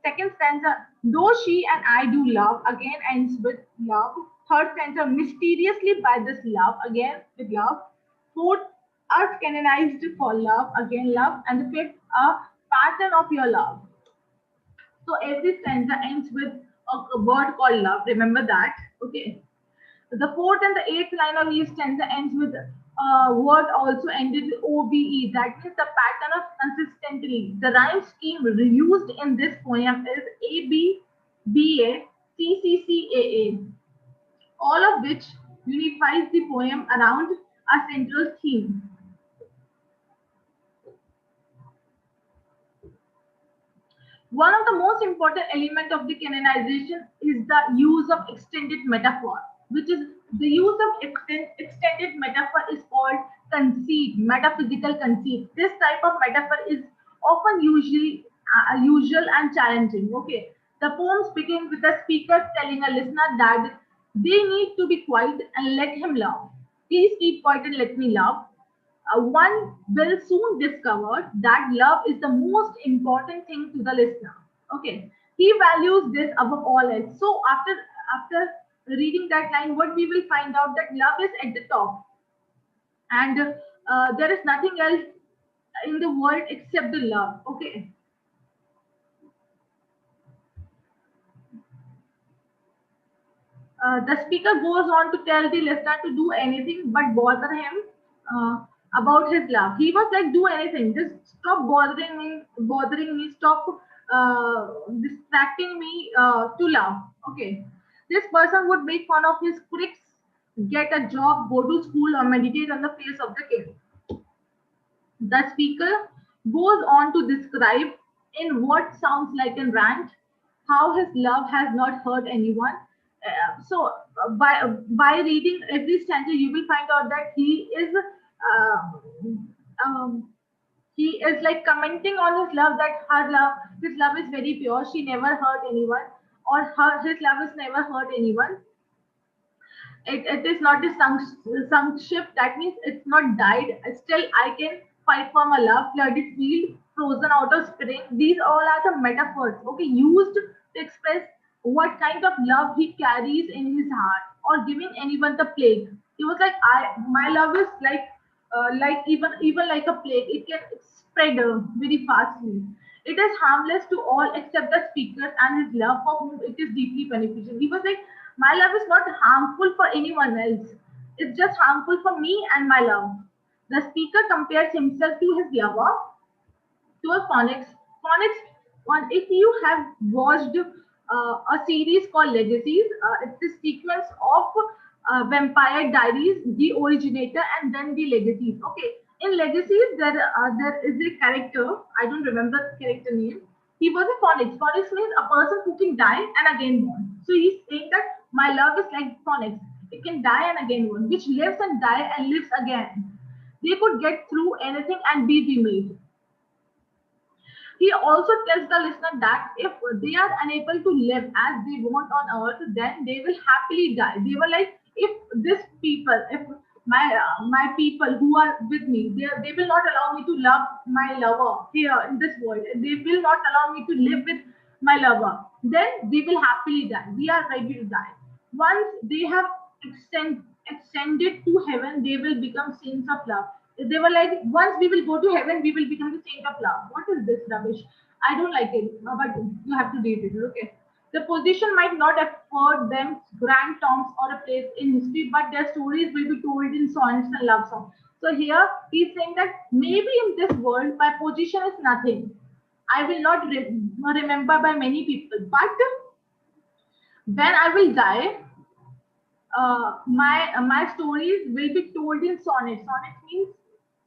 Second stanza, though she and I do love, again ends with love. Third stanza, mysteriously by this love, again with love. Fourth, us canonized for love, again love. And the fifth, a pattern of your love. So every stanza ends with a word called love. Remember that. Okay. The fourth and the eighth line of each stanza ends with word also ended with OBE. That means the pattern of consistently. The rhyme scheme used in this poem is AB, BA, CCCAA, all of which unifies the poem around a central theme. One of the most important elements of the canonization is the use of extended metaphor, which is the use of extended metaphor is called conceit, metaphysical conceit. This type of metaphor is often usual and challenging. Okay, the poems begin with the speaker telling a listener that they need to be quiet and let him love. Please keep quiet and let me love. One will soon discover that love is the most important thing to the listener. Okay, he values this above all else. So after reading that line, what we will find out that love is at the top, and there is nothing else in the world except the love. Okay. The speaker goes on to tell the listener to do anything but bother him about his love. He was like, do anything, just stop bothering me, stop distracting me to love. Okay, this person would make fun of his critics, get a job, go to school, or meditate on the face of the king. The speaker goes on to describe in what sounds like a rant how his love has not hurt anyone. By reading every stanza, you will find out that he is like commenting on his love, that his love is very pure. She never hurt anyone, or his love has never hurt anyone. It is not a sunk ship. That means it's not died. Still, I can fight for my love. Flooded field, frozen out of spring. These all are the metaphors. Okay, used to express what kind of love he carries in his heart, or giving anyone the plague. He was like, my love is like even like a plague. It can spread very fastly. It is harmless to all except the speaker and his love for whom it is deeply beneficial. He was like, my love is not harmful for anyone else. It's just harmful for me and my love. The speaker compares himself to his lover, to a phonics. Phonics, one, if you have watched a series called Legacies, it's the sequence of Vampire Diaries, the originator, and then the Legacies. Okay, in Legacies, there is a character, I don't remember the character name. He was a phonics. Phonics means a person who can die and again born. So he's saying that my love is like phonics. It can die and again born, which lives and die and lives again. They could get through anything and be remade. He also tells the listener that if they are unable to live as they want on earth, then they will happily die. They were like, if this people, if my people who are with me, they will not allow me to love my lover here in this world. They will not allow me to live with my lover. Then they will happily die. We are ready to die. Once they have extended to heaven, they will become saints of love. They were like, once we will go to heaven, we will become the saint of love. What is this rubbish? I don't like it, but you have to read it. Okay. The position might not afford them grand tombs or a place in history, but their stories will be told in sonnets and love songs. So here he's saying that maybe in this world, my position is nothing. I will not remember by many people, but when I will die, my stories will be told in sonnets. Sonnet means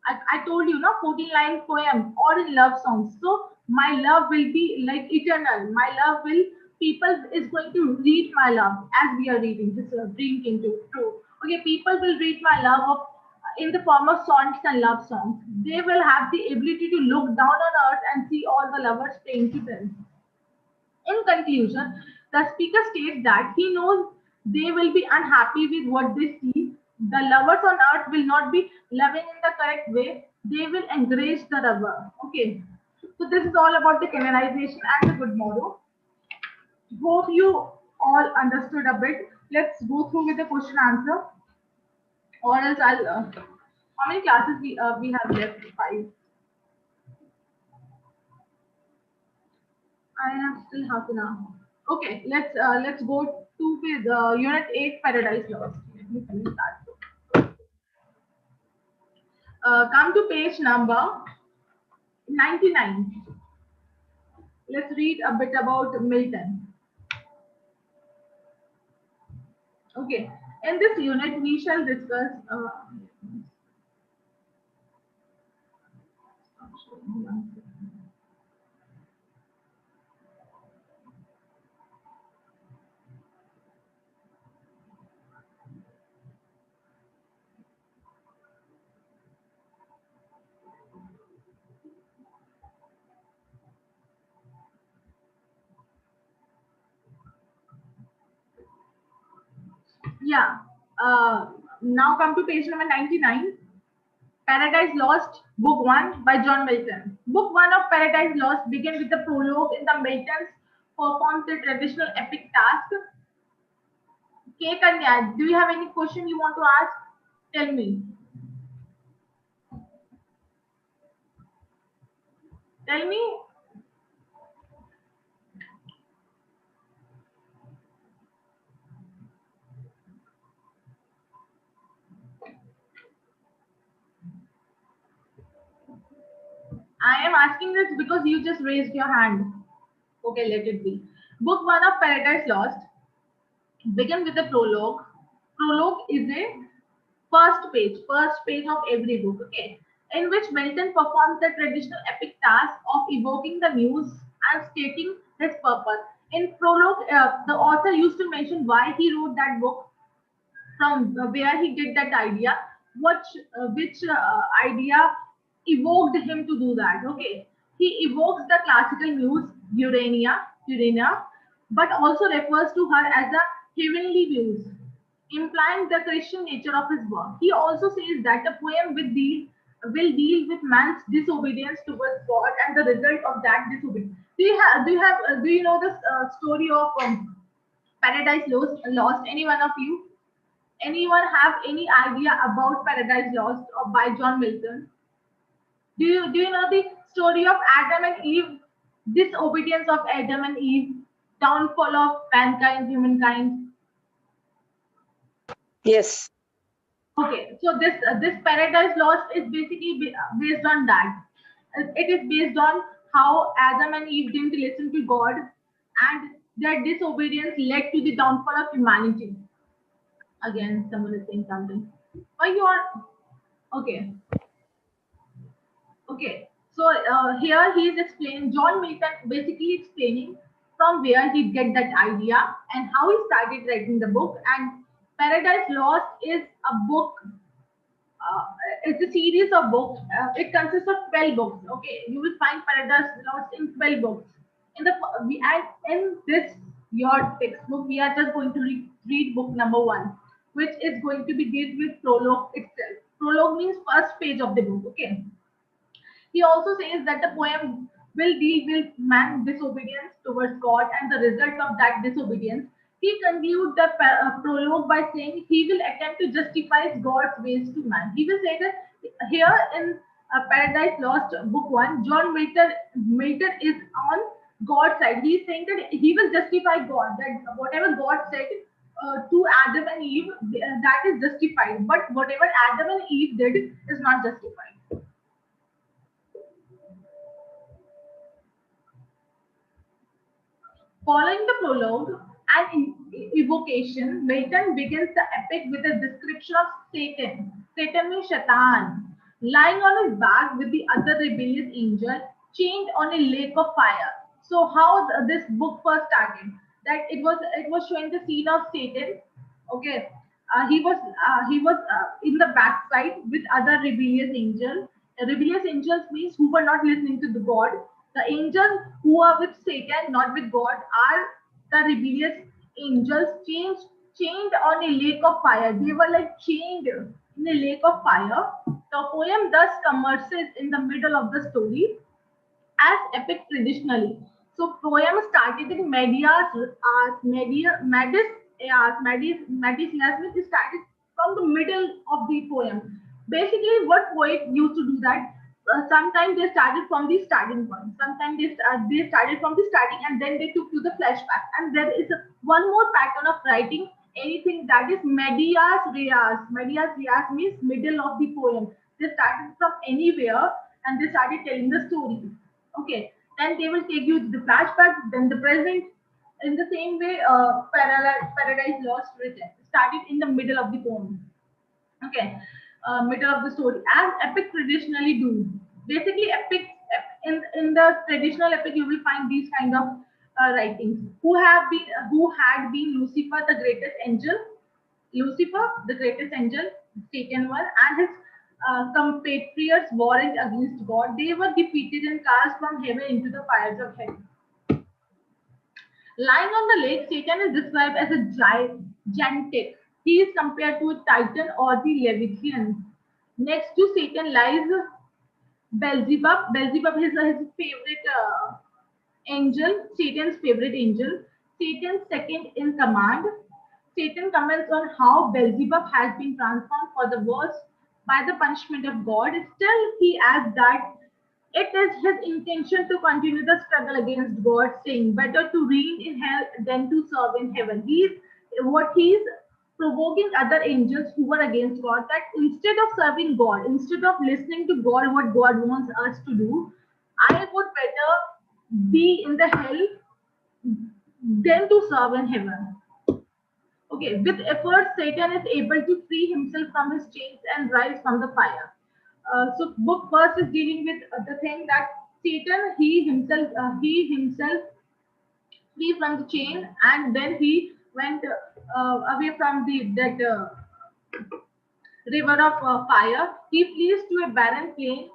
I told you, no, 14-line poem or in love songs. So my love will be like eternal. My love will people is going to read my love as we are reading this drink into true. Okay, people will read my love of in the form of sonnets and love songs. They will have the ability to look down on earth and see all the lovers praying to them. In conclusion, the speaker states that he knows they will be unhappy with what they see. The lovers on earth will not be loving in the correct way. They will encourage the lover. Okay. So this is all about the canonization and the good motto. Hope you all understood a bit. Let's go through with the question answer. Or else I'll. How many classes we have left? Five. I have still half an hour. Okay, let's go to with Unit 8 Paradise Lost. Let me finish that. Come to page number 99. Let's read a bit about Milton. Okay, in this unit we shall discuss. Yeah. Now come to page number 99. Paradise Lost, Book 1 by John Milton. Book 1 of Paradise Lost begins with the prologue in the Milton's performs the traditional epic task. K. Kanya, do you have any question you want to ask? Tell me. Tell me. I am asking this because you just raised your hand. Okay, let it be. Book 1 of Paradise Lost begin with the prologue. Prologue is a first page of every book, okay, in which Milton performs the traditional epic task of evoking the muse and stating his purpose. In prologue, the author used to mention why he wrote that book, from where he get that idea, which idea evoked him to do that. Okay, he evokes the classical muse Urania, but also refers to her as a heavenly muse, implying the Christian nature of his work. He also says that the poem will deal with man's disobedience towards God and the result of that disobedience. Do you know the story of Paradise Lost? Any one of you? Anyone have any idea about Paradise Lost by John Milton? Do you know the story of Adam and Eve? Disobedience of Adam and Eve, downfall of mankind, humankind. Yes. Okay, so this Paradise Lost is basically based on that. It is based on how Adam and Eve didn't listen to God, and their disobedience led to the downfall of humanity. Again, someone is saying something. Why you are okay? Okay, so here he is explaining, John Milton basically explaining from where he get that idea and how he started writing the book. And Paradise Lost is a book. Uh, it's a series of books. It consists of 12 books. Okay, you will find Paradise Lost in 12 books. And in this your textbook, we are just going to read book number 1, which is going to be dealt with prologue itself. Prologue means first page of the book. Okay, he also says that the poem will deal with man's disobedience towards God and the result of that disobedience. He concludes the prologue by saying he will attempt to justify God's ways to man. He will say that here in Paradise Lost, book 1, Milton is on God's side. He is saying that he will justify God, that whatever God said to Adam and Eve, that is justified. But whatever Adam and Eve did is not justified. Following the prologue and evocation, Milton begins the epic with a description of Satan. Satan means Shaitan, lying on his back with the other rebellious angel, chained on a lake of fire. So, how this book first started? That it was showing the scene of Satan. Okay, he was in the backside with other rebellious angels. Rebellious angels means who were not listening to the God. The angels who are with Satan, not with God, are the rebellious angels chained on a lake of fire. They were like chained in a lake of fire. The poem thus commences in the middle of the story as epic traditionally. So poem started in medias ars, medis las, which started from the middle of the poem. Basically, what poet used to do that? Sometimes they started from the starting point. Sometimes they started from the starting and then they took to the flashback. And there is one more pattern of writing anything that is medias reas. Medias reas means middle of the poem. They started from anywhere and they started telling the story. Okay, then they will take you to the flashback, then the present. In the same way, Paradise Lost written started in the middle of the poem. Okay, middle of the story, as epic traditionally do. Basically, in the traditional epic, you will find these kind of writings. Who had been Lucifer, the greatest angel, Lucifer, the greatest angel, Satan one, and his compatriots warring against God. They were defeated and cast from heaven into the fires of hell. Lying on the lake, Satan is described as a gigantic. He is compared to a titan or the Leviathan. Next to Satan lies Beelzebub. Beelzebub is his favorite angel, Satan's favorite angel. Satan's second in command. Satan comments on how Beelzebub has been transformed for the worse by the punishment of God. Still, he adds that it is his intention to continue the struggle against God, saying, better to reign in hell than to serve in heaven. He's provoking other angels who were against God, that instead of serving God, instead of listening to God, what God wants us to do, I would better be in the hell than to serve in heaven. Okay, with effort, Satan is able to free himself from his chains and rise from the fire. So, book first is dealing with the thing that Satan, he himself free from the chain, and then he went away from the that river of fire. He flees to a barren plain,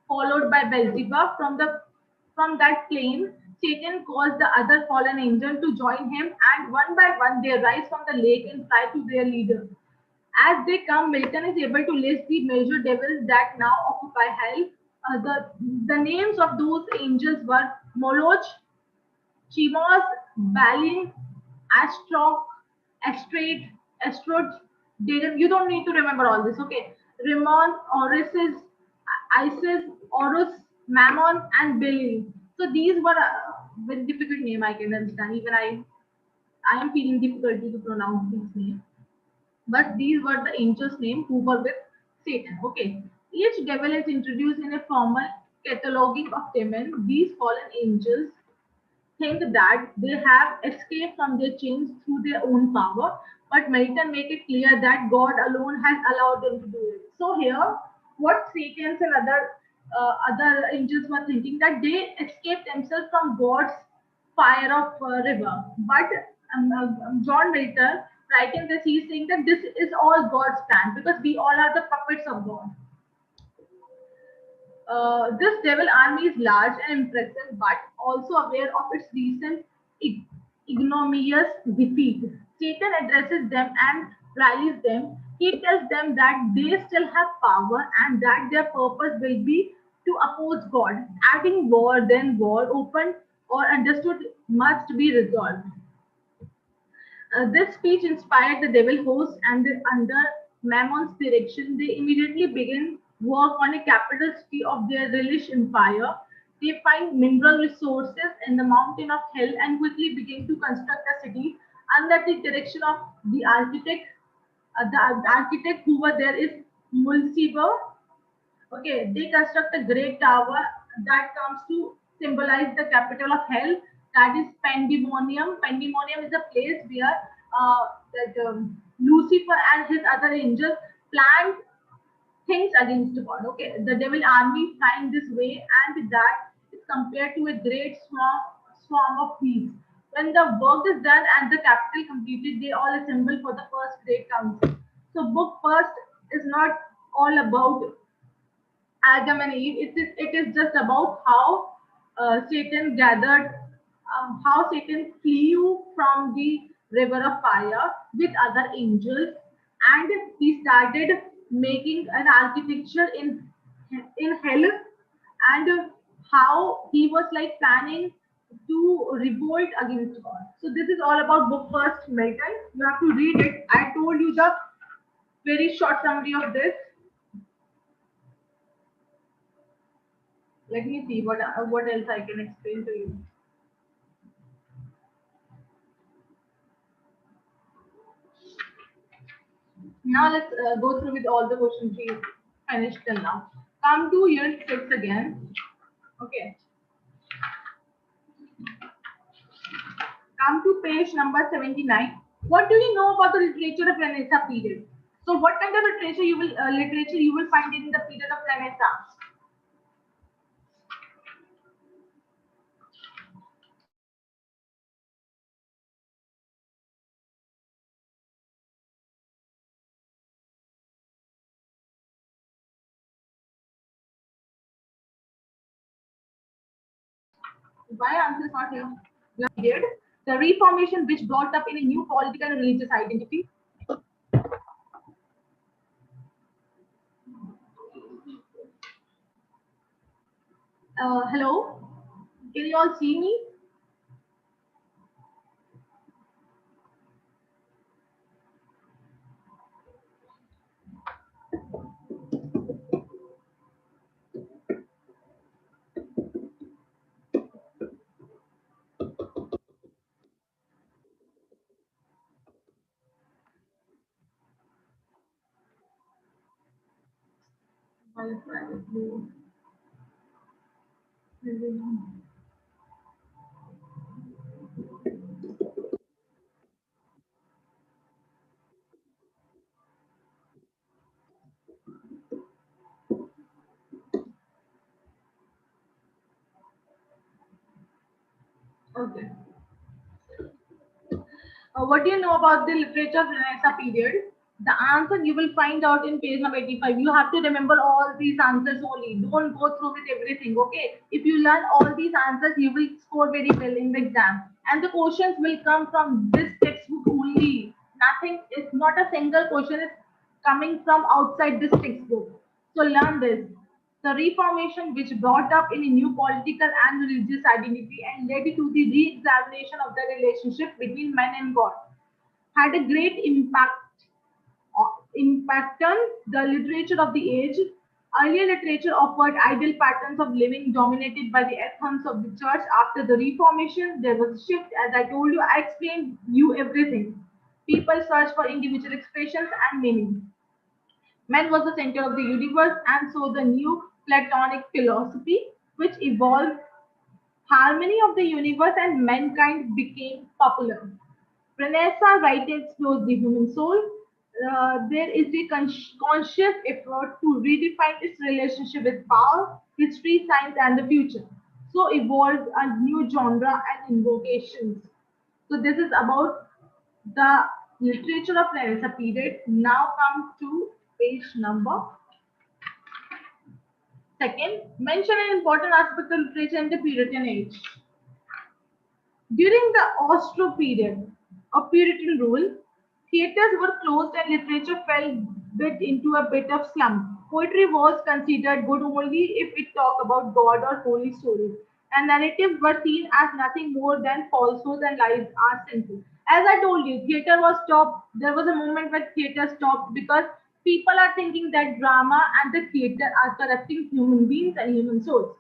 followed by Beelzebub. From that plain, Satan calls the other fallen angel to join him, and one by one they rise from the lake and fly to their leader. As they come, Milton is able to list the major devils that now occupy hell. The names of those angels were Moloch, Chemos, Balin, Astrok, Astrate, Astrod. You don't need to remember all this, okay? Ramon, Orisis, Isis, Horus, Mammon, and Belial. So these were very difficult name, I can understand. Even I am feeling difficulty to pronounce these names. But these were the angels' name who were with Satan. Okay. Each devil is introduced in a formal cataloging of demons. These fallen angels think that they have escaped from their chains through their own power, but Milton make it clear that God alone has allowed them to do it. So here, what Satans and other angels were thinking that they escaped themselves from God's fire of river, but John Milton writing this, he is saying that this is all God's plan because we all are the puppets of God. This devil army is large and impressive, but also aware of its recent ignominious defeat. Satan addresses them and rallies them. He tells them that they still have power and that their purpose will be to oppose God. Adding war, then war, open or understood, must be resolved. This speech inspired the devil host, and under Mammon's direction, they immediately begin work on a capital city of their hellish empire. They find mineral resources in the mountain of hell and quickly begin to construct a city under the direction of the architect. The architect who was there is Mulciber. Okay, they construct a great tower that comes to symbolize the capital of hell. That is Pandemonium. Pandemonium is a place where Lucifer and his other angels planned things against God. Okay, the devil army find this way, and that is compared to a great swarm of bees. When the work is done and the capital completed, they all assemble for the first great council. So, book first is not all about Adam and Eve. It is just about Satan gathered, how Satan flew from the river of fire with other angels, and he started making an architecture in hell, and how he was like planning to revolt against God. So this is all about book first, Milton. You have to read it. I told you the very short summary of this. Let me see what else I can explain to you. Now let's go through with all the questions we finished till now. Come to year 6 again. Okay. Come to page number 79. What do you know about the literature of Renaissance period? So what kind of literature you will find in the period of Renaissance? Why answer is not here? Period. The Reformation, which brought up in a new political and religious identity. Hello, can you all see me? Okay. What do you know about the literature of Renaissance period? The answer you will find out in page number 85. You have to remember all these answers only. Don't go through with everything, okay? If you learn all these answers, you will score very well in the exam. And the questions will come from this textbook only. Nothing, it's not a single question is coming from outside this textbook. So learn this. The Reformation, which brought up in a new political and religious identity and led to the re-examination of the relationship between man and God, had a great impact on the literature of the age. Earlier literature offered ideal patterns of living dominated by the ethos of the church. After the Reformation, there was a shift. As I told you, I explained you everything. People search for individual expressions and meaning. Man was the center of the universe, and so the new Platonic philosophy, which evolved harmony of the universe and mankind, became popular. Renaissance writing explores the human soul. There is a conscious effort to redefine its relationship with power, history, science, and the future. So evolved a new genre and invocations. So this is about the literature of Renaissance period. Now come to page number second. Mention an important aspect of literature in the Puritan age. During the Austro period of Puritan rule, theatres were closed and literature fell bit into a bit of slump. Poetry was considered good only if it talked about God or holy stories, and narratives were seen as nothing more than falsehoods and lies are sinful. As I told you, theatre was stopped. There was a moment when theatre stopped because people are thinking that drama and the theatre are corrupting human beings and human souls.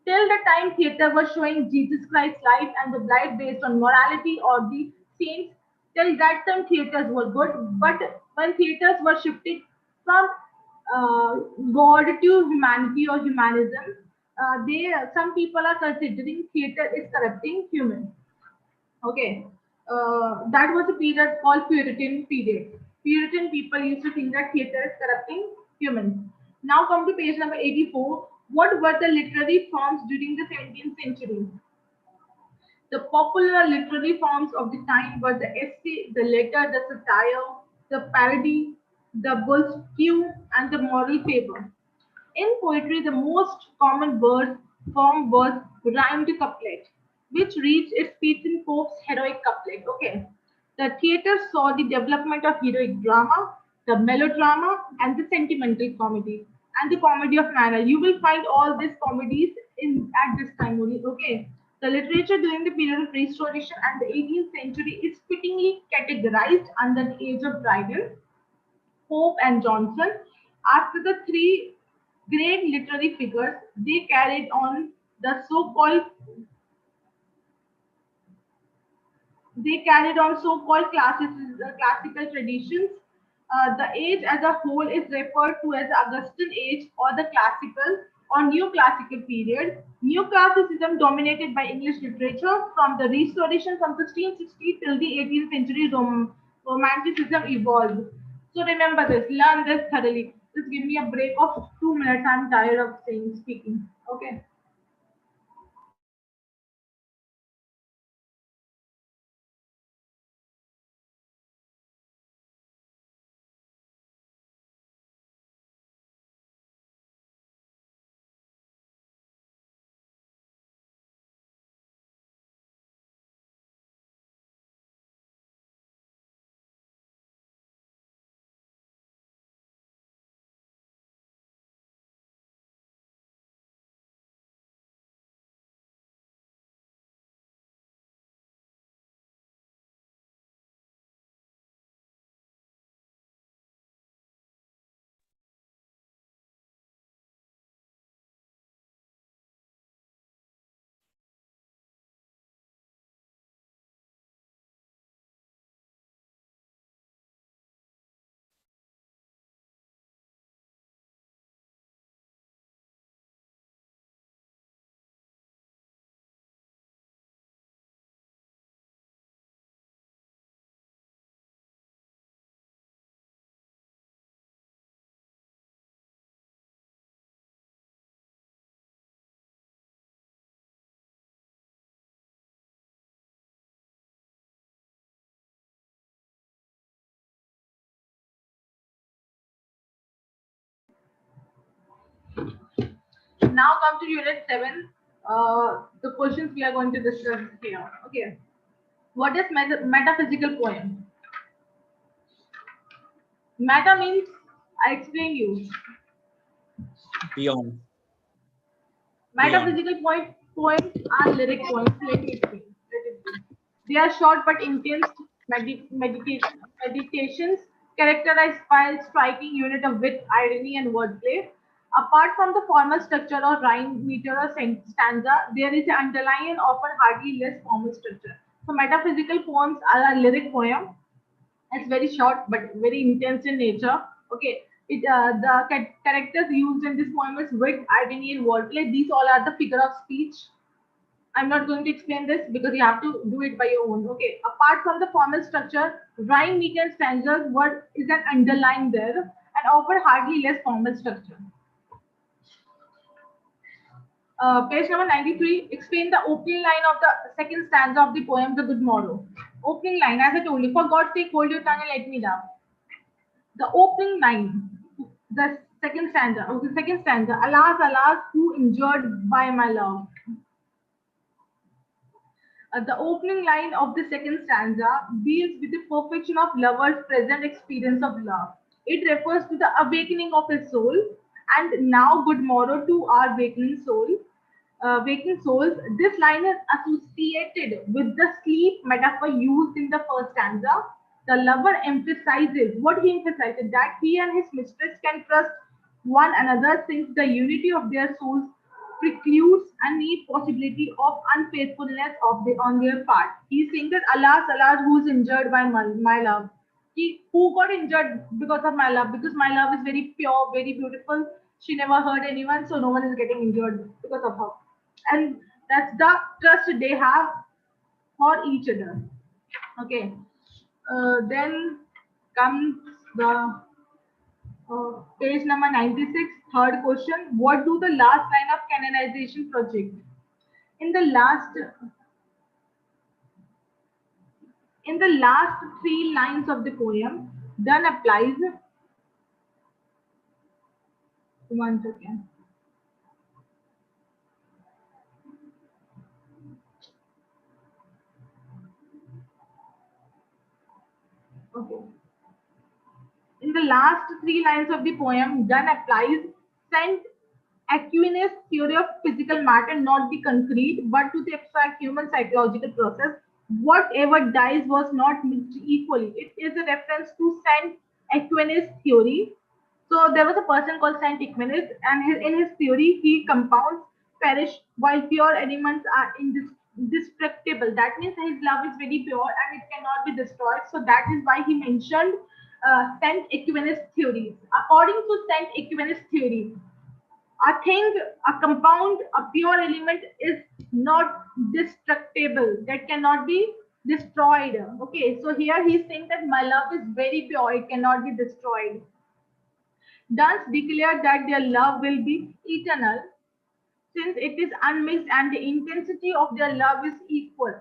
Till the time theatre was showing Jesus Christ's life and the life based on morality or the saints, till that time theatres were good. But when theatres were shifted from uh, God to humanity or humanism, they some people are considering theatre is corrupting human. Okay, that was a period called Puritan period. Puritan people used to think that theatre is corrupting humans. Now come to page number 84. What were the literary forms during the 17th century? The popular literary forms of the time were the essay, the letter, the satire, the parody, the burlesque, and the moral fable. In poetry, the most common verse form was rhymed couplet, which reached its peak in Pope's heroic couplet. Okay. The theatre saw the development of heroic drama, the melodrama, and the sentimental comedy, and the comedy of manner. You will find all these comedies in at this time only. Okay. The literature during the period of Restoration and the 18th century is fittingly categorized under the age of Dryden, Pope, and Johnson. After the three great literary figures, the so-called they carried on so-called classical traditions. The age as a whole is referred to as the Augustan age or the classical or new classical period. New classicism dominated by English literature from the Restoration from 1660 till the 18th century. Romanticism evolved. So remember this, learn this thoroughly. Just give me a break of 2 minutes. I'm tired of speaking. Okay. Now come to unit 7. The questions we are going to discuss here. Okay. What is metaphysical poem? Meta means, I explain you. Beyond. Beyond. Metaphysical poems are lyric poems. Let me explain. Let it be. They are short but intense meditations characterized by a striking unit of wit, irony, and wordplay. Apart from the formal structure or rhyme, meter, or stanza, there is an underlying, often hardly less formal structure. So metaphysical poems are a lyric poem. It's very short but very intense in nature. Okay, the characters used in this poem is wit, irony, and wordplay. These all are the figure of speech. I'm not going to explain this because you have to do it by your own. Okay. Apart from the formal structure, rhyme, meter, and stanzas word is an underline there and offer hardly less formal structure. Page number 93, explain the opening line of the second stanza of the poem, The Good Morrow. Opening line, as I told you, for God's sake, hold your tongue and let me down. The opening line, the second stanza, alas, alas, who injured by my love. The opening line of the second stanza deals with the perfection of lover's present experience of love. It refers to the awakening of his soul, and now good morrow to our wakening soul. Waking souls. This line is associated with the sleep metaphor used in the first stanza. The lover emphasizes what he emphasizes, that he and his mistress can trust one another since the unity of their souls precludes any possibility of unfaithfulness on their part. He's saying that alas, alas, who's injured by my love? Who got injured because of my love? Because my love is very pure, very beautiful. She never hurt anyone, so no one is getting injured because of her. And that's the trust they have for each other. Okay. Then comes the page number 96, third question. What do the last line of canonization project? In the last three lines of the poem, done applies. One second. Okay. In the last three lines of the poem, Donne applies Saint Aquinas' theory of physical matter, not the concrete, but to the abstract human psychological process. Whatever dies was not mixed equally. It is a reference to Saint Aquinas' theory. So there was a person called Saint Aquinas, and in his theory, he compounds perish while pure elements are indestructible. That means his love is very pure and it cannot be destroyed. So that is why he mentioned Saint Aquinas theory. According to Saint Aquinas theory, a thing, a compound, a pure element is not destructible. That cannot be destroyed. Okay, so here he's saying that my love is very pure, it cannot be destroyed. Thus declared that their love will be eternal, since it is unmixed and the intensity of their love is equal.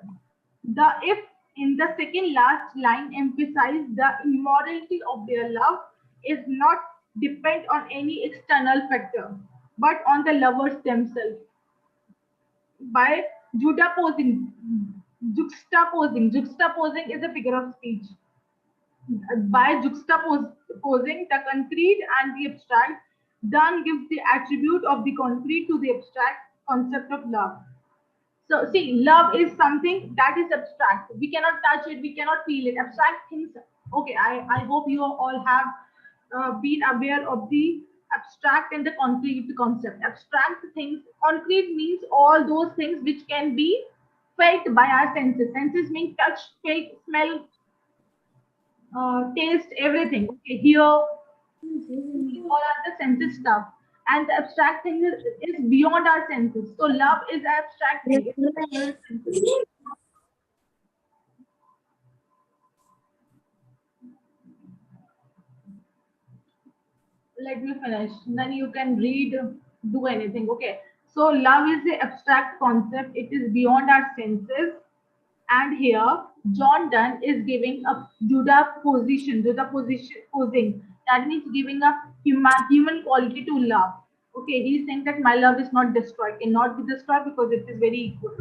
The if in the second last line emphasize the immorality of their love is not depend on any external factor, but on the lovers themselves. By juxtaposing is a figure of speech. By juxtaposing the concrete and the abstract, Donne gives the attribute of the concrete to the abstract concept of love. So, see, love is something that is abstract. We cannot touch it, we cannot feel it. Abstract things. Okay, I hope you all have been aware of the abstract and the concrete concept. Abstract things, concrete means all those things which can be felt by our senses. Senses mean touch, feel, smell, taste, everything. Okay, hear, all are the senses stuff. And the abstract thing is beyond our senses. So love is abstract thing. Let me finish. Then you can read, do anything. Okay. So love is the abstract concept. It is beyond our senses. And here, John Donne is giving a juxtaposition, posing. That means giving a human quality to love. Okay, he's saying that my love is not destroyed, cannot be destroyed because it is very equal.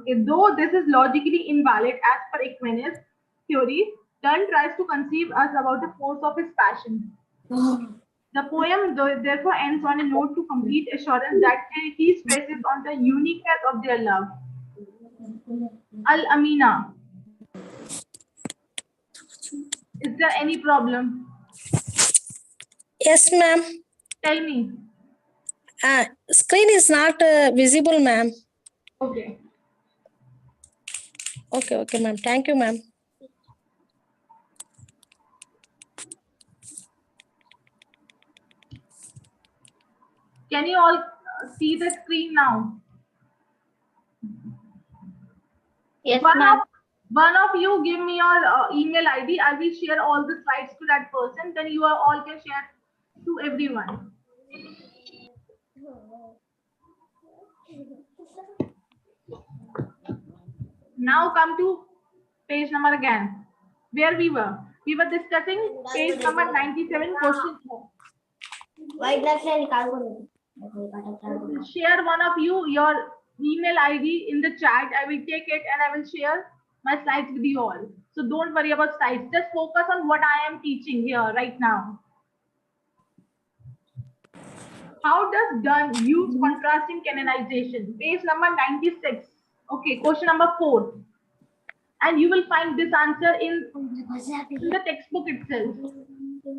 Okay, though this is logically invalid as per Aquinas' theory, Donne tries to conceive us about the force of his passion. The poem therefore ends on a note to complete assurance that he stresses on the uniqueness of their love. Al-Amina, is there any problem? Yes, ma'am. Tell me. Screen is not visible, ma'am. Okay. Okay, ma'am. Thank you, ma'am. Can you all see the screen now? Yes, One ma'am. of you give me your email ID. I will share all the slides to that person. Then you all can share to everyone. Now come to page number again. Where we were. We were discussing page number 97, question 4. Share one of you your email ID in the chat. I will take it and I will share my slides with you all. So don't worry about slides. Just focus on what I am teaching here right now. How does Dunn use contrasting canonization? Page number 96. Okay, question number 4. And you will find this answer in the textbook itself.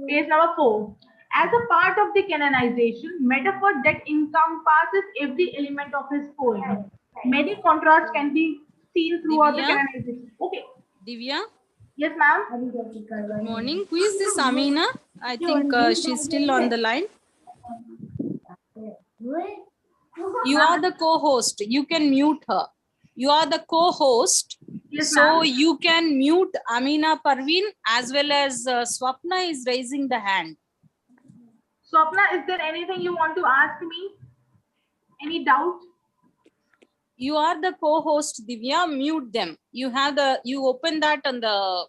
Page number 4. As a part of the canonization, metaphor that encompasses every element of his poem. Many contrasts can be seen throughout the Divya? canonization. Okay. Divya, Yes, ma'am. good morning. Who is this Amina? I think she's still on the line. You are the co-host. You can mute her. You are the co-host. Yes, So ma'am. you can mute Amina Parveen as well as Swapna is raising the hand. Swapna, is there anything you want to ask me? Any doubt? You are the co-host, Divya. Mute them. You open that on the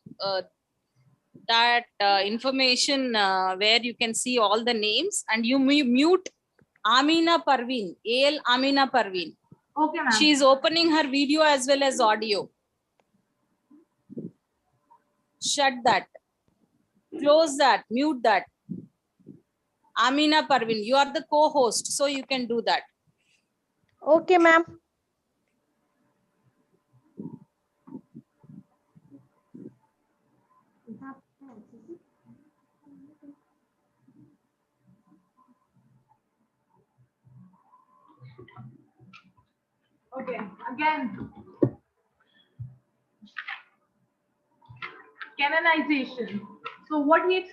information where you can see all the names, and you mute Amina Parveen, AL Amina Parveen. Okay, ma'am. She is opening her video as well as audio. Shut that. Close that. Mute that. Amina Parveen, you are the co-host, so you can do that. Okay, ma'am. Okay, again. Canonization. So what we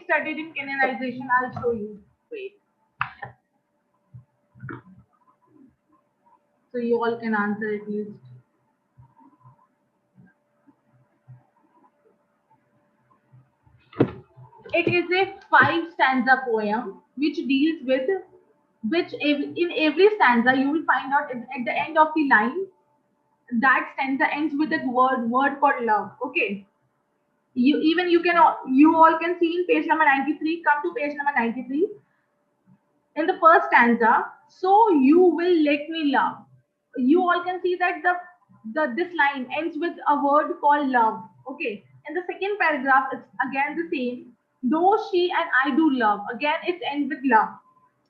studied in canonization, I'll show you. Wait. So you all can answer at least. It is a 5-stanza poem which deals with in every stanza you will find out at the end of the line that stanza ends with a word called love. Okay. You all can see in page number 93. Come to page number 93. In the first stanza, so you will let me love. You all can see that this line ends with a word called love. Okay. In the second paragraph, it's again the same. Though she and I do love. Again, it ends with love.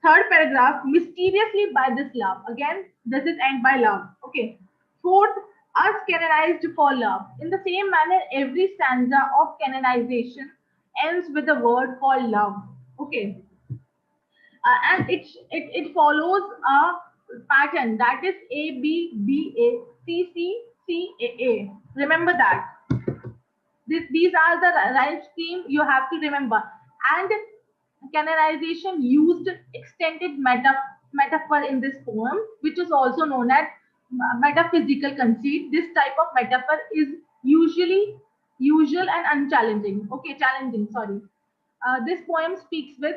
Third paragraph, mysteriously by this love. Again, this is end by love. Okay. Fourth, us canonized for love. In the same manner, every stanza of canonization ends with a word called love. Okay. And it follows a pattern that is A B B A C C C A A. Remember that. These are the rhyme scheme you have to remember. And canonization used extended metaphor in this poem, which is also known as metaphysical conceit. This type of metaphor is usual and unchallenging. Okay, challenging. Sorry. This poem speaks with,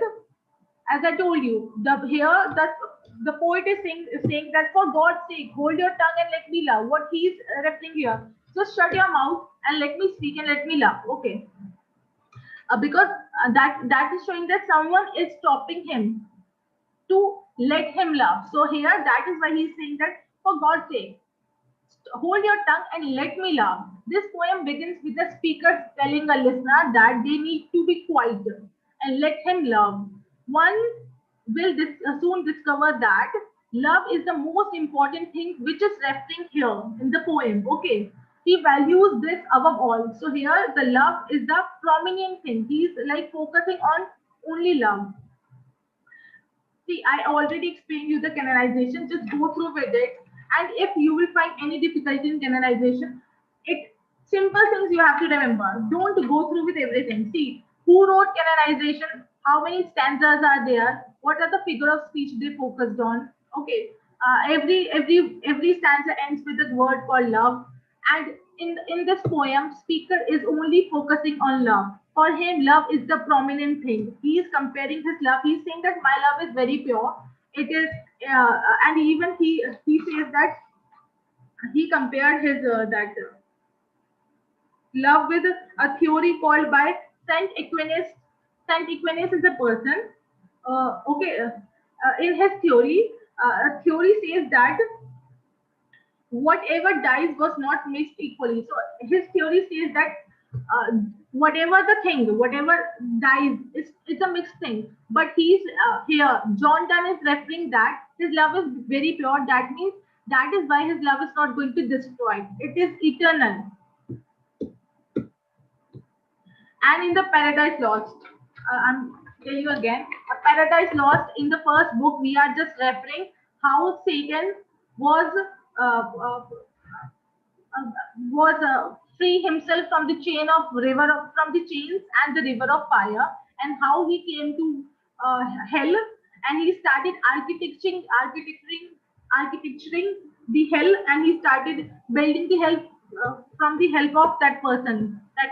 as I told you, the poet is saying that for God's sake, hold your tongue and let me love. What he's referring here. Just shut your mouth and let me speak and let me love. Okay. Because that is showing that someone is stopping him to let him love. So here that is why he's saying that for God's sake, hold your tongue and let me love. This poem begins with the speaker telling a listener that they need to be quiet and let him love. One will soon discover that love is the most important thing which is referring here in the poem. Okay. He values this above all. So here the love is the prominent thing. He's like focusing on only love. See, I already explained you the canonization. Just go through with it. And if you will find any difficulty in canonization, it simple things you have to remember. Don't go through with everything. See, who wrote canonization? How many stanzas are there? What are the figure of speech they focused on? Okay. Every stanza ends with a word called love. And in this poem, speaker is only focusing on love. For him, love is the prominent thing. He is comparing his love. He's saying that my love is very pure. It is, and even he says that he compared his that love with a theory called by Saint Aquinas. Saint Aquinas is a person. In his theory, a theory says that whatever dies was not mixed equally. So his theory says that whatever the thing, whatever dies, it's a mixed thing. But he's here, John Donne is referring that his love is very pure. That means that is why his love is not going to destroy. It is eternal. And in the Paradise Lost, I'm telling you again, a Paradise Lost in the first book, we are just referring how Satan was free himself from the chains and the river of fire, and how he came to hell, and he started architecturing the hell, and he started building the hell from the help of that person, that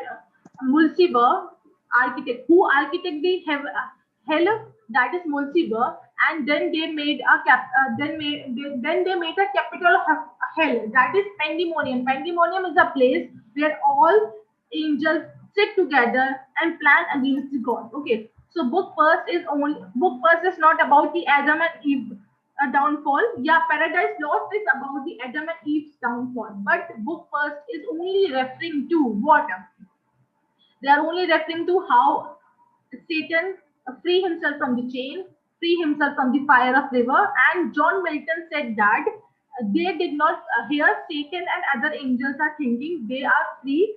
Mulciber architect, who architect the hell, that is Mulciber, and then they made a then they made a capital of hell, that is Pandemonium. Pandemonium is a place where all angels sit together and plan against God. Okay, so book first is not about the Adam and Eve downfall. Yeah, Paradise Lost is about the Adam and Eve's downfall, but book first is only referring to what? They are only referring to how Satan free himself from the chain, free himself from the fire of river. And John Milton said that they did not, here Satan and other angels are thinking they are free.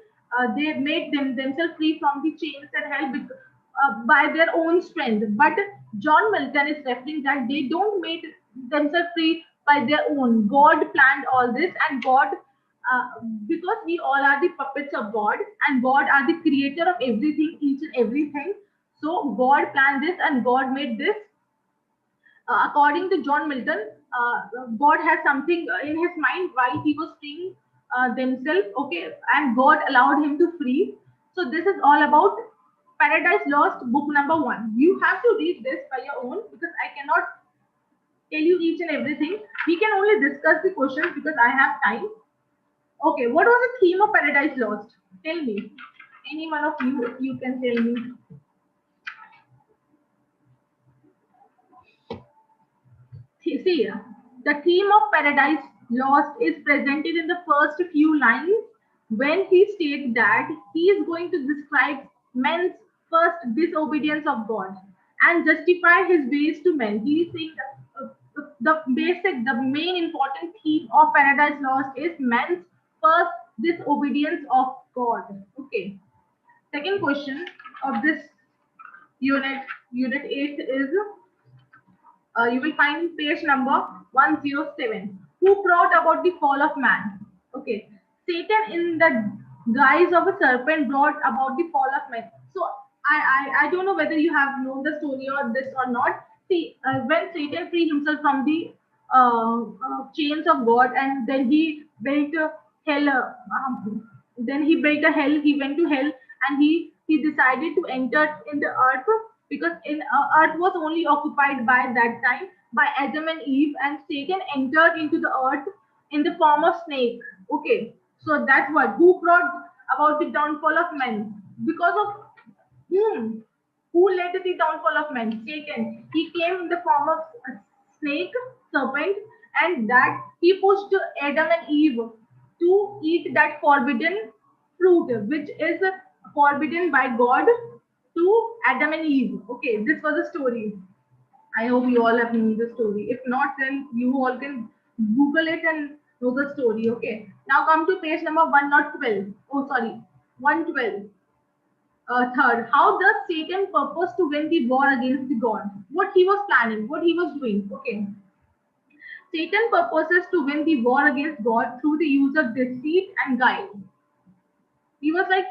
They made themselves free from the chains and hell by their own strength. But John Milton is referring that they don't make themselves free by their own. God planned all this, and God, because we all are the puppets of God, and God are the creator of everything, each and everything. So God planned this, and God made this. According to John Milton, God has something in his mind while he was freeing themselves. Okay, and God allowed him to free. So this is all about Paradise Lost, book number 1. You have to read this by your own, because I cannot tell you each and everything. We can only discuss the questions because I have time. Okay, what was the theme of Paradise Lost? Tell me. Any one of you, if you can tell me. See, the theme of Paradise Lost is presented in the first few lines when he states that he is going to describe man's first disobedience of God and justify his ways to men. He is saying the main important theme of Paradise Lost is man's first disobedience of God. Okay. Second question of this unit 8 is, you will find page number 107. Who brought about the fall of man? Okay. Satan in the guise of a serpent brought about the fall of man. So I don't know whether you have known the story or this or not. See, when Satan freed himself from the chains of God, and then he built a hell, he went to hell, and he decided to enter in the earth, because earth was only occupied by that time by Adam and Eve, and Satan entered into the earth in the form of snake. Okay, so that's what, who brought about the downfall of men, because of whom? Who led the downfall of men? Satan. He came in the form of a snake, serpent, and that he pushed Adam and Eve to eat that forbidden fruit, which is forbidden by God to Adam and Eve. Okay, this was a story. I hope you all have known the story. If not, then you all can Google it and know the story. Okay, now come to page number 112. Oh, sorry, 112. Third, how does Satan purpose to win the war against the God? what he was planning, what he was doing. Okay. Satan purposes to win the war against God through the use of deceit and guile. He was like,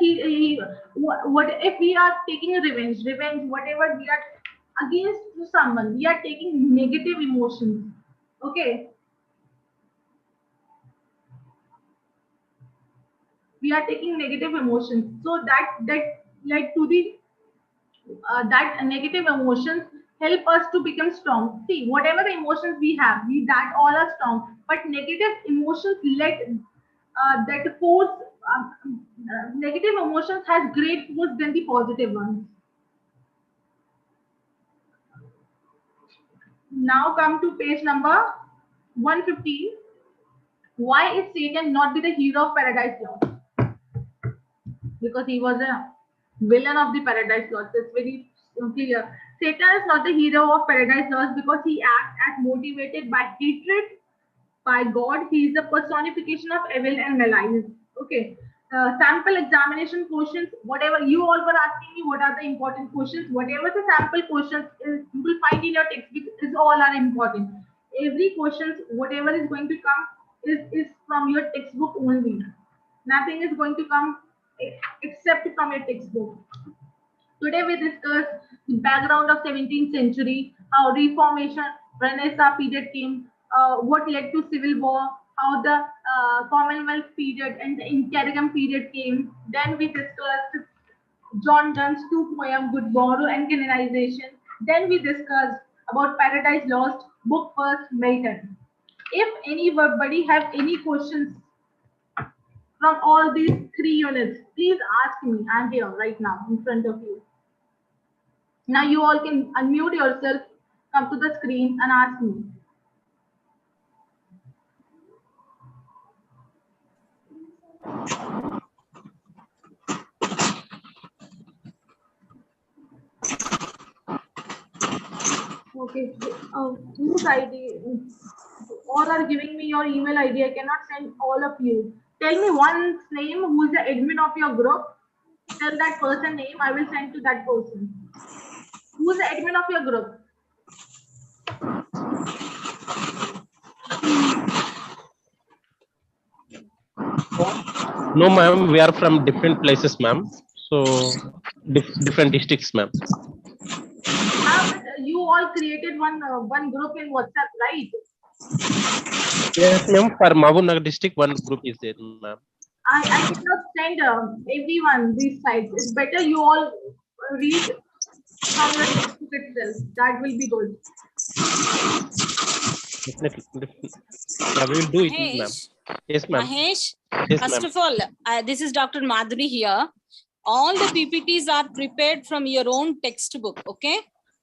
what if we are taking a revenge, whatever we are against someone, we are taking negative emotions. Okay. We are taking negative emotions. So that led to the that negative emotions help us to become strong. See, whatever the emotions we have, we that all are strong. But negative emotions let that force. Negative emotions has great force than the positive ones. Now come to page number 115. Why is Satan not be the hero of Paradise Lost? Because he was a villain of the Paradise Lost. It's very clear. Satan is not the hero of Paradise Lost because he acts as motivated by hatred by God. He is the personification of evil and malice. Okay. Sample examination questions, whatever you all were asking me, what are the important questions? Whatever the sample questions is, you will find in your textbook is all are important. Every questions, whatever is going to come is from your textbook only. Nothing is going to come except from your textbook. Today we discuss the background of 17th century, how Reformation, Renaissance period came, what led to civil war, how the Commonwealth period and the interregnum period came. Then we discussed John Donne's two poems, Good Morrow and Canonization. Then we discussed about Paradise Lost, book first, Milton. If anybody have any questions from all these 3 units, please ask me. I'm here right now in front of you. Now you all can unmute yourself, come to the screen and ask me. Okay, whose ID? All are giving me your email ID. I cannot send all of you. Tell me one's name who is the admin of your group. Tell that person name. I will send to that person. Who is the admin of your group? No, ma'am. We are from different places, ma'am. So different districts, ma'am. You all created one group in WhatsApp, right? Yes, ma'am. For Mahbubnagar district, one group is there, ma'am. I cannot send everyone these sites. It's better you all read from your textbook itself. That will be good. Definitely. Yeah, we will do it, ma'am. Mahesh, Yes, ma'am. Mahesh, Yes, first ma'am. of all, this is Dr. Madhuri here. All the PPTs are prepared from your own textbook, okay?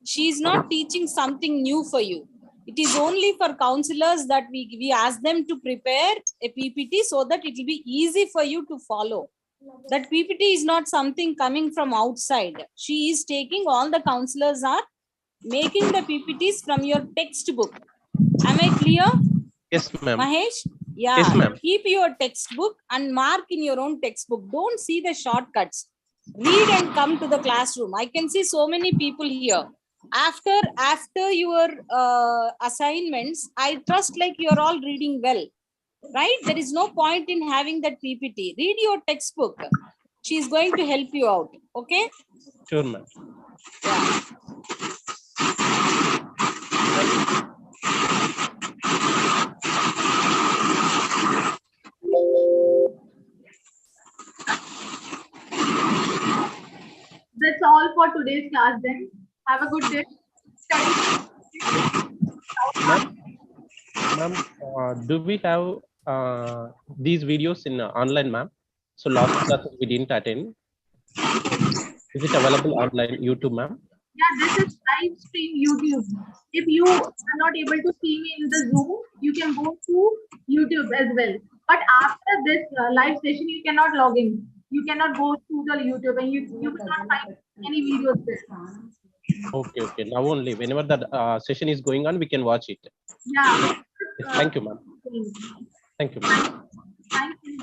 She is not teaching something new for you. It is only for counselors that we ask them to prepare a PPT so that it will be easy for you to follow. That PPT is not something coming from outside. She is taking, all the counselors are making the PPTs from your textbook. Am I clear? Yes, ma'am. Mahesh? Yeah, Yes, ma'am. keep your textbook and mark in your own textbook. Don't see the shortcuts. Read and come to the classroom. I can see so many people here. After your assignments, I trust like you're all reading well, right? There is no point in having that PPT. Read your textbook. She is going to help you out. Okay? Sure, ma'am. Yeah. That's all for today's class then. Have a good day. Ma'am, do we have these videos in online, ma'am? So last classes we didn't attend. Is it available online YouTube, ma'am? Yeah, this is live stream YouTube. If you are not able to see me in the Zoom, you can go to YouTube as well. But after this live session, you cannot log in. You cannot go to the YouTube and you will not find any videos there. Okay. Now only whenever the session is going on, we can watch it. Yeah. Yes, thank you, ma'am. Thank you, ma'am. Thank you.